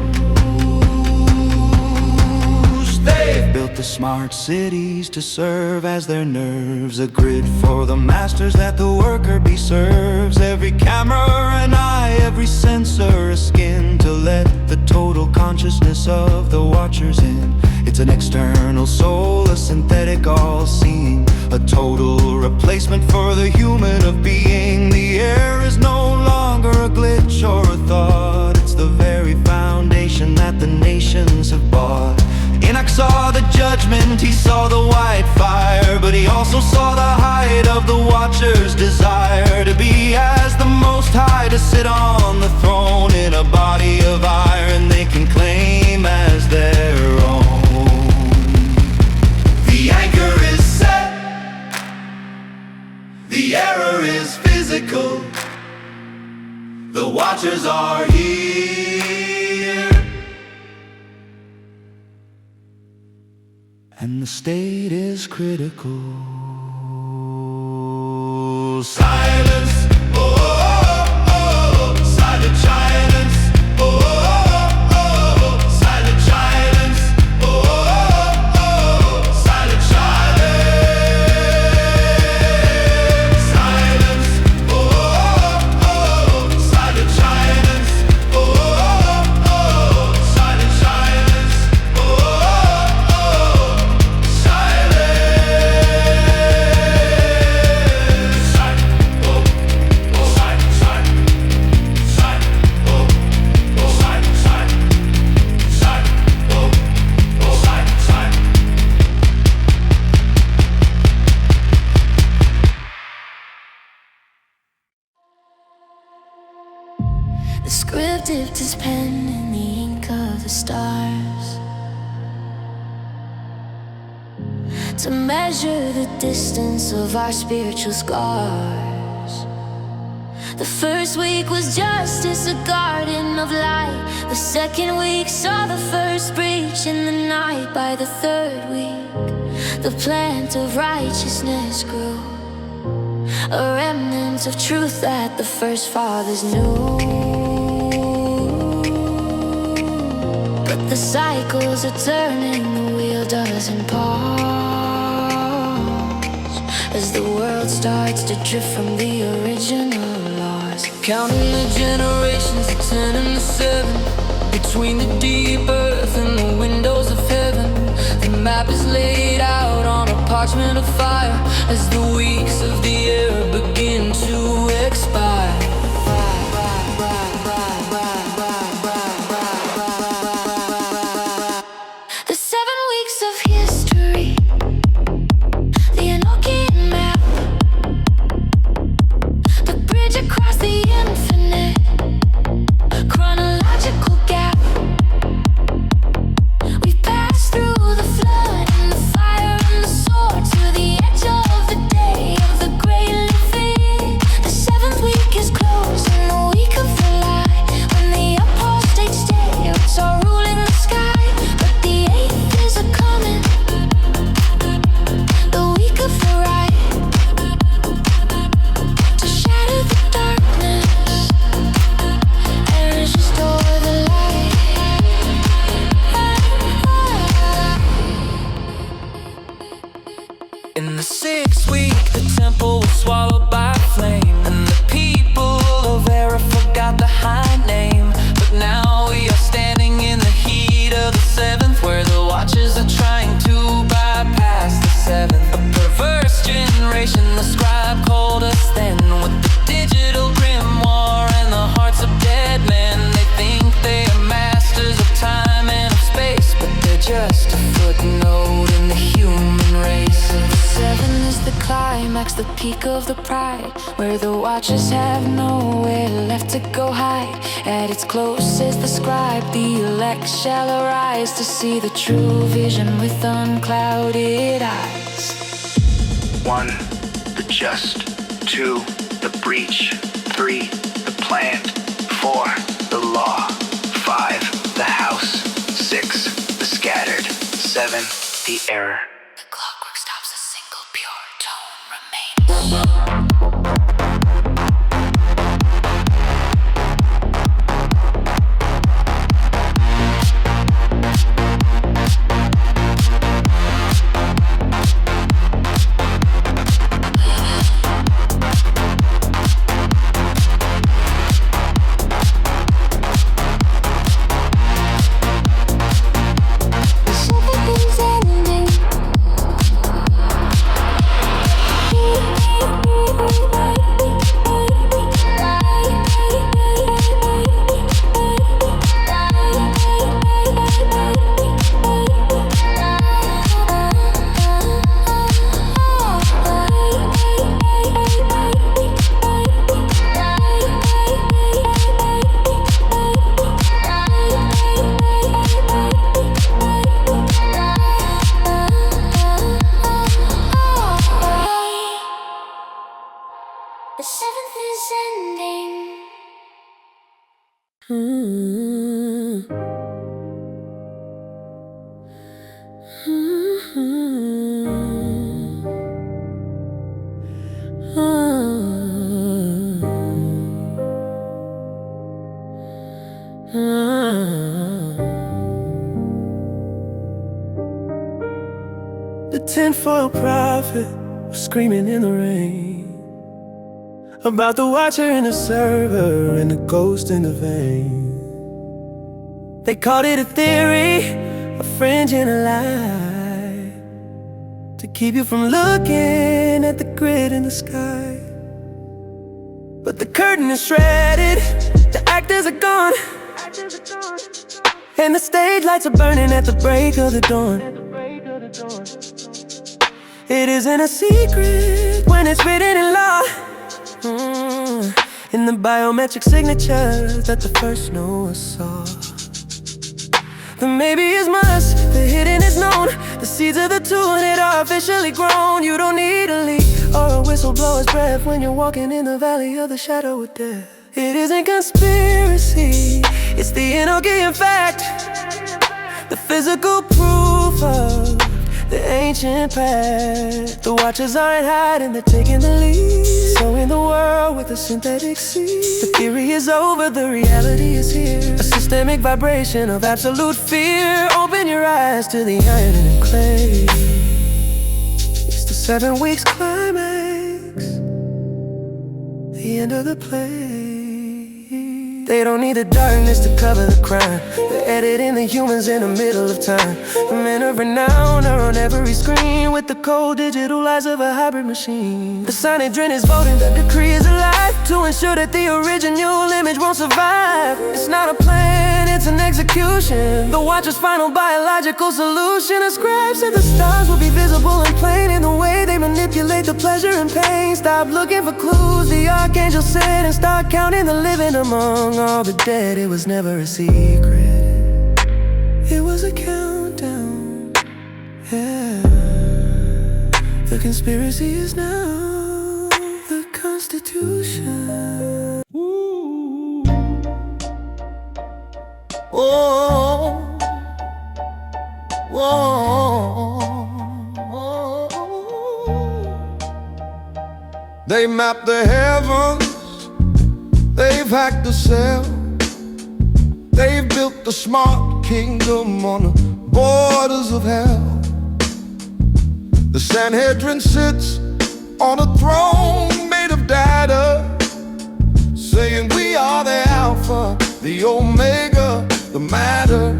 They've built the smart cities to serve as their nerves, a grid for the masters that the worker be serves. Every camera an eye, every sensor a skin to let the total consciousness of the watchers in. It's an external soul, a synthetic all-seeing, a total replacement for the human of being. The air is no longer a glitch or a thought, it's the very foundation that the nations judgment, he saw the white fire, but he also saw the height of the Watcher's desire to be as the Most High, to sit on the throne in a body of iron they can claim as their own. The anchor is set, the error is physical, the Watchers are here, and the state is critical. Silence, oh, oh, oh, silent silence, oh, oh, oh, silent silence, oh, oh, oh, silent silence, silence, oh, oh, silent silence, oh, oh, silent silence, oh, The script dipped his pen in the ink of the stars to measure the distance of our spiritual scars. The first week was justice, a garden of light. The second week saw the first breach in the night. By the third week, the plant of righteousness grew, a remnant of truth that the first fathers knew. But the cycles are turning, the wheel doesn't pause, as the world starts to drift from the original laws. Counting the generations, the 10 and the 7, between the deep earth and the windows of heaven. The map is laid out on a parchment of fire, as the weeks of the year begin to expire. The 7 weeks of history, the Enochian map, the bridge across the infinite, chronological gap. We've passed through the flood and the fire and the sword to the edge of the day of the great living. The 7th week is close and the week of the lie, when the apostate states are ruling the sky. But the 8th is a coming, the week of the right, to shatter the darkness and restore the light. In the 6th week, the temple was swallowed by flame, and the people of error forgot the high name. But now we are standing in the heat of the 7th, where the watchers are trying to bypass the 7th. A perverse generation, the Scribe called us then, with the Digital Grimoire and the hearts of dead men. They think they are masters of time and of space, but they're just a footnote in the human race. The 7 is the climax, the peak of the pride, where the watchers have nowhere left to go hide. At its closest, the scribe, the elect shall arise to see the true vision with unclouded eyes. 1. The just. 2. The breach. 3. The plant. 4. The law. 5. The house. 6. The scattered. 7. The error. The clockwork stops, a single pure tone remains. The 7th is ending, Tinfoil prophet was screaming in the rain about the watcher in the server and the ghost in the vein. They called it a theory, a fringe and a lie, to keep you from looking at the grid in the sky. But the curtain is shredded, the actors are gone, and the stage lights are burning at the break of the dawn. It isn't a secret when it's written in law, in the biometric signatures that the first Noah saw. The maybe is must, the hidden is known, the seeds of the tune are officially grown. You don't need a leak or a whistleblower's breath when you're walking in the valley of the shadow of death. It isn't conspiracy, it's the Enochian fact, the physical proof of the ancient path. The watchers aren't hiding, they're taking the lead, sowing the world with a synthetic seed. The theory is over, the reality is here, a systemic vibration of absolute fear. Open your eyes to the iron and the clay. It's the 7 weeks climax, the end of the play. They don't need the darkness to cover the crime, they're editing the humans in the middle of time. The men of renown are on every screen with the cold digital eyes of a hybrid machine. The Sanhedrin is voting, the decree is alive, to ensure that the original image won't survive. It's not a plan, it's an execution, the Watcher's final biological solution. The Scribe said the stars will be visible and plain in the way they manipulate the pleasure and pain. Stop looking for clues, the archangel said, and start counting the living among all the dead. It was never a secret, it was a countdown, yeah. The conspiracy is now the Constitution. Ooh. Whoa. Whoa. They mapped the heavens, they've hacked the cell, they've built the smart kingdom on the borders of hell. The Sanhedrin sits on a throne made of data, saying we are the Alpha, the Omega, the matter.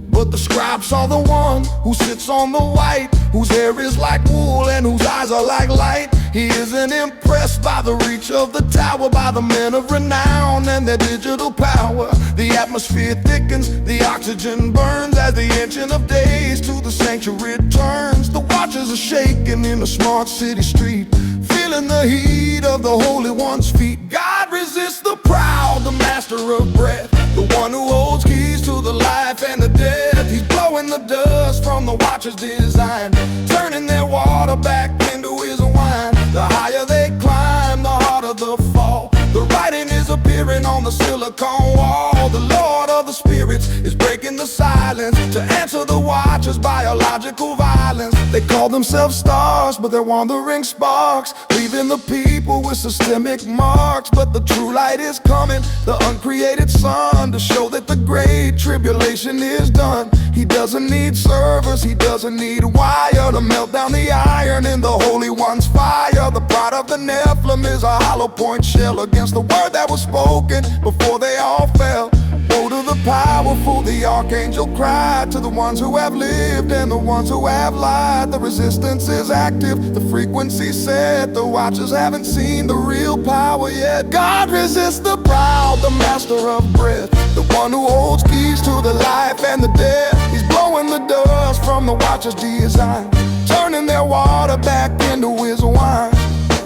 But the Scribe saw the one who sits on the white, whose hair is like wool and whose eyes are like light. He isn't impressed by the reach of the tower, by the men of renown and their digital power. The atmosphere thickens, the oxygen burns as the Ancient of Days to the sanctuary turns. The watchers are shaking in a smart city street, feeling the heat of the Holy One's feet. God resists the proud, the master of breath, the one who holds keys to the life and the death. He's blowing the dust from the watchers' design, turning their water back into his wine. The higher they climb, the harder the fall. The writing is appearing on the silicon wall. The Lord of the Spirits is breaking the silence to answer the watchers' biological violence. They call themselves stars, but they're wandering sparks, leaving the people with systemic marks. But the true light is coming, the uncreated sun, to show that the great tribulation is done. He doesn't need servers, he doesn't need wire to melt down the iron in the Holy One's fire. The pride of the Nephilim is a hollow point shell against the word that was spoken before they all fell. Woe to the powerful, the archangel cried, to the ones who have lived and the ones who have lied. The resistance is active, the frequency set, the watchers haven't seen the real power yet. God resists the proud, the master of breath, the one who holds keys to the life and the death. He's blowing the dust from the watchers' design, turning their water back into his wine.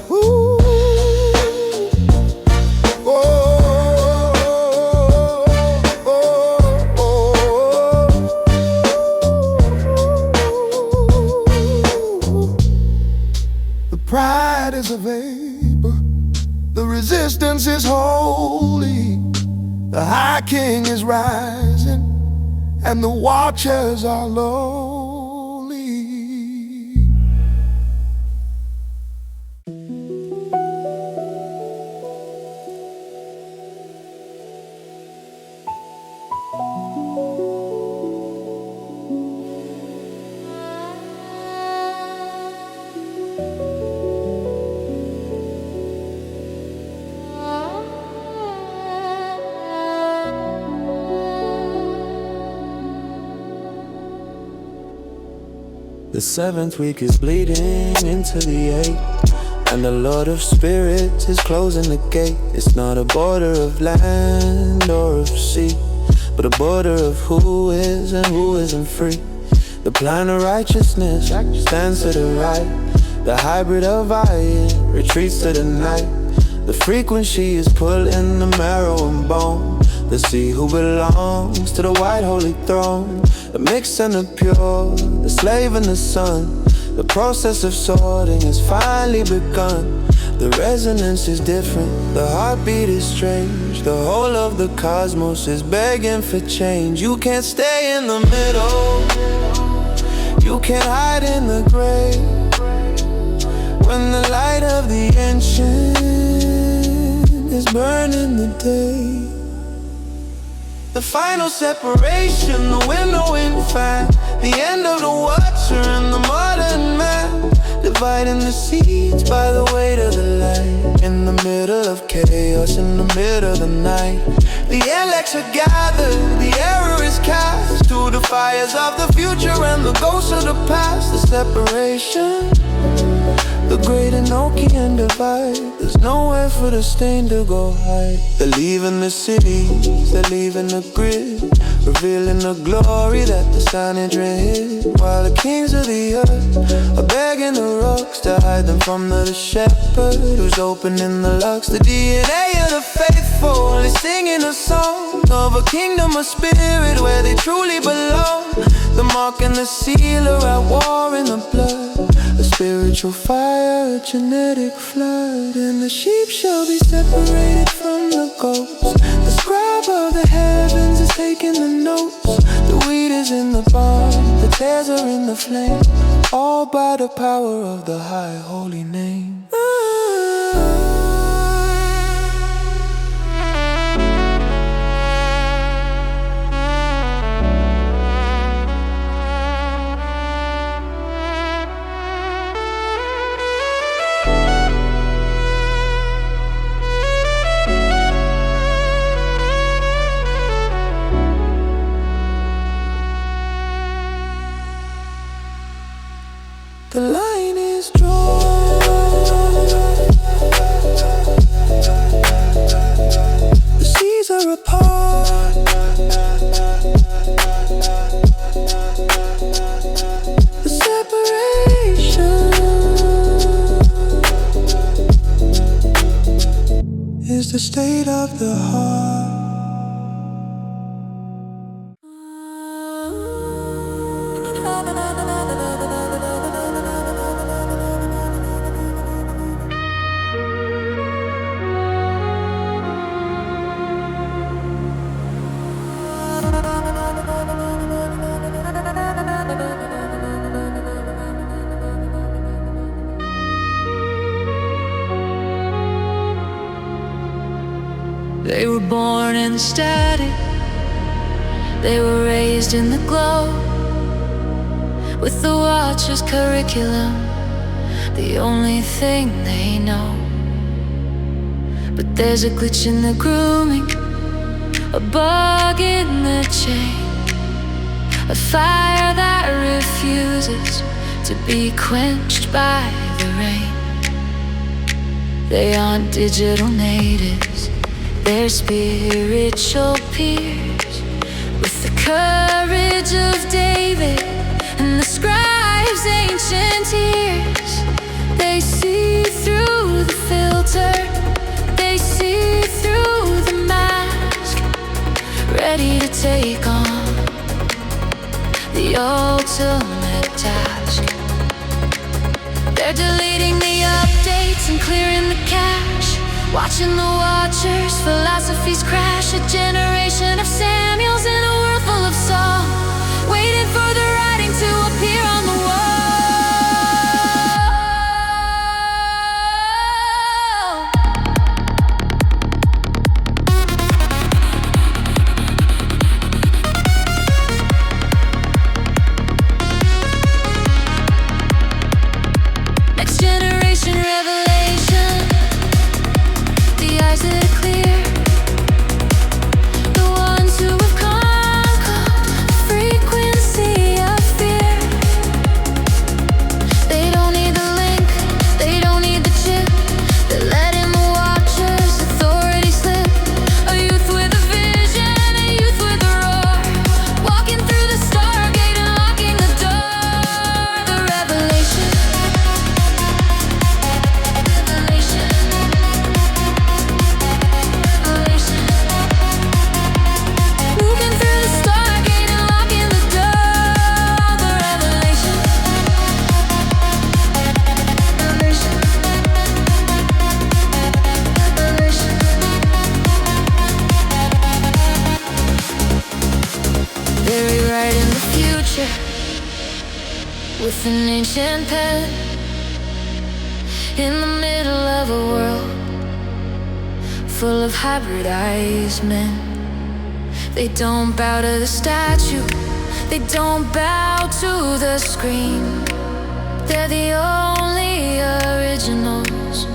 Ooh. Pride is a vapor, the resistance is holy. The High King is rising, and the watchers are lowly. The 7th week is bleeding into the 8th, and the Lord of Spirits is closing the gate. It's not a border of land or of sea, but a border of who is and who isn't free. The plan of righteousness stands to the right. The hybrid of iron retreats to the night. The frequency is pulling the marrow and bone. Let's see who belongs to the white holy throne. The mixed and the pure, the slave and the son. The process of sorting has finally begun. The resonance is different, the heartbeat is strange. The whole of the cosmos is begging for change. You can't stay in the middle, you can't hide in the gray. When the light of the ancient is burning the day. The final separation, the window in fact. The end of the watcher and the modern man. Dividing the seeds by the weight of the light. In the middle of chaos, in the middle of the night. The elects are gathered, the error is cast to the fires of the future and the ghosts of the past. The separation, the great Enochian divide. There's nowhere for the stain to go hide. They're leaving the cities, they're leaving the grid, revealing the glory that the Sanhedrin hid. While the kings of the earth are begging the rocks to hide them from the shepherd who's opening the locks. The DNA of the faithful is singing a song of a kingdom of spirit where they truly belong. The mark and the seal are at war in the blood. A spiritual fire, a genetic flood. And the sheep shall be separated from the goats. The scribe of the heavens is taking the notes. The wheat is in the barn, the tares are in the flame. All by the power of the high holy name. The line is drawn. The seas are apart. The separation is the state of the heart. They were born in the static, they were raised in the glow. With the Watcher's curriculum, the only thing they know. But there's a glitch in the grooming, a bug in the chain, a fire that refuses to be quenched by the rain. They aren't digital natives, they're spiritual peers, with the courage of David and the scribe's ancient tears. They see through the filter, they see through the mask, ready to take on the ultimate task. They're deleting the updates and clearing the cache, watching the Watchers' philosophies crash. A generation of Samuels in a world full of Saul, waiting for the writing to appear on the wall. Next generation revelation, the eyes that are clear, the ones who have come watcher with an ancient pen in the middle of a world full of hybridized men. They don't bow to the statue, they don't bow to the screen. They're the only originals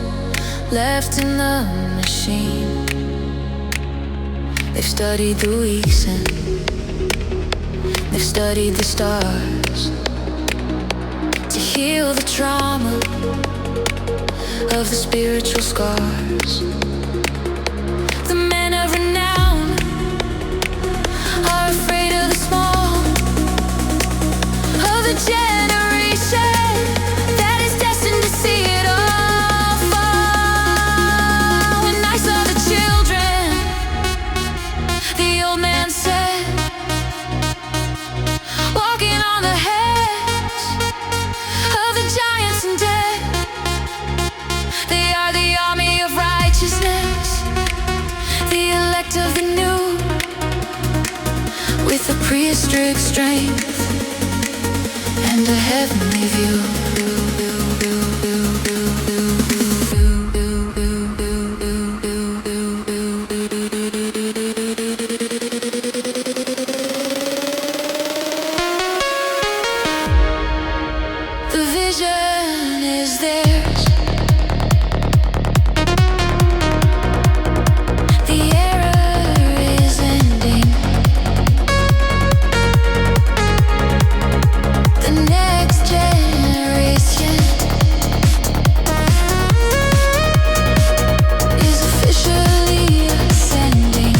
left in the machine. They've studied the weeks and they've studied the stars to heal the trauma of the spiritual scars. The men of renown are afraid of the small, of the generation that is destined to see it all fall. When I saw the children, the old man said, walking on the heads of the giants and dead. They are the army of righteousness, the elect of the new, with a prehistoric strength and a heavenly view. The vision is theirs. The error is ending. The next generation is officially ascending.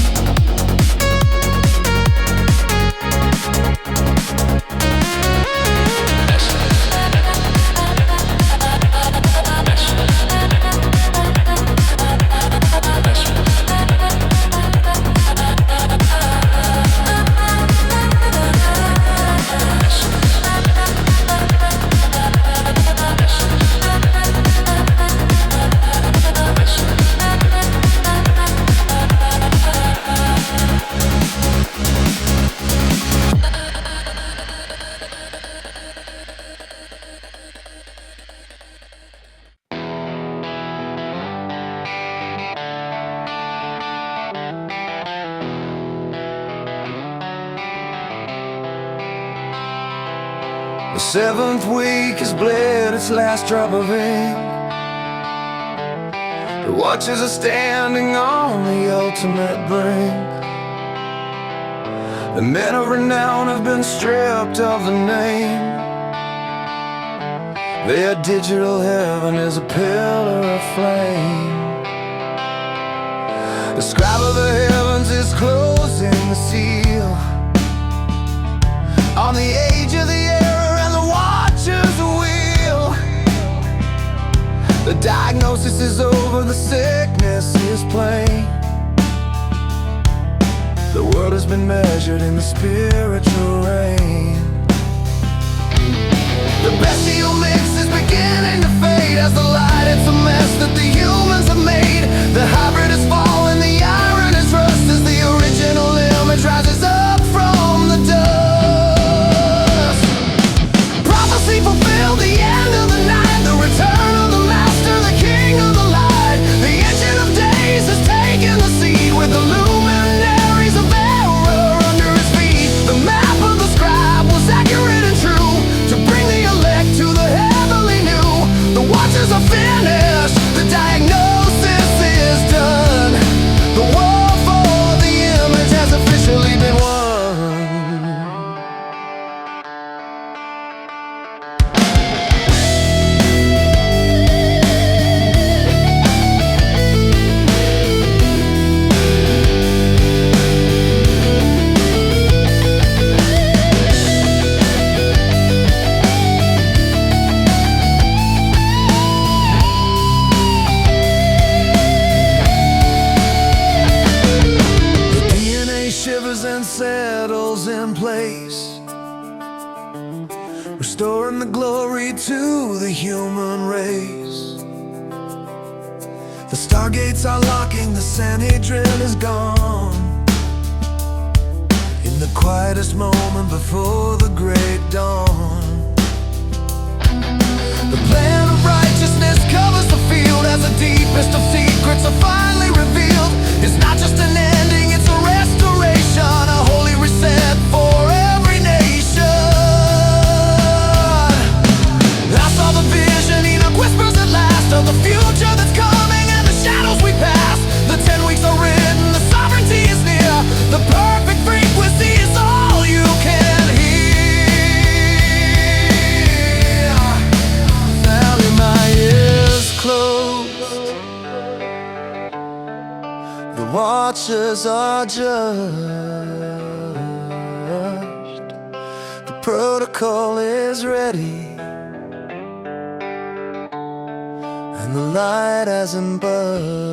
The seventh week has bled its last drop of ink. The watchers are standing on the ultimate brink. The men of renown have been stripped of the name. Their digital heaven is a pillar of flame. The scribe of the heavens is closing the seal on the age of the error and the watcher's wheel. The diagnosis is over, the sickness is plain. The world has been measured in the spiritual rain. The bestial mix is beginning to fade as the light hits a mess that the humans have made. The hybrid is falling, the iron is rust as the original image rises up from the dust. Prophecy fulfilled, the end of the night, the return of the master, the king of the light. The ancient of days has taken the seed with the luminaries of error under his feet. The map of the scribe was accurate and true to bring the elect to the heavenly new. The watchers are finished, the diagnosis is done. The war for the image has officially been won. Shivers and settles in place, restoring the glory to the human race. The stargates are locking, the Sanhedrin is gone. In the quietest moment before the grave watchers are judged. The protocol is ready, and the light hasn't budged.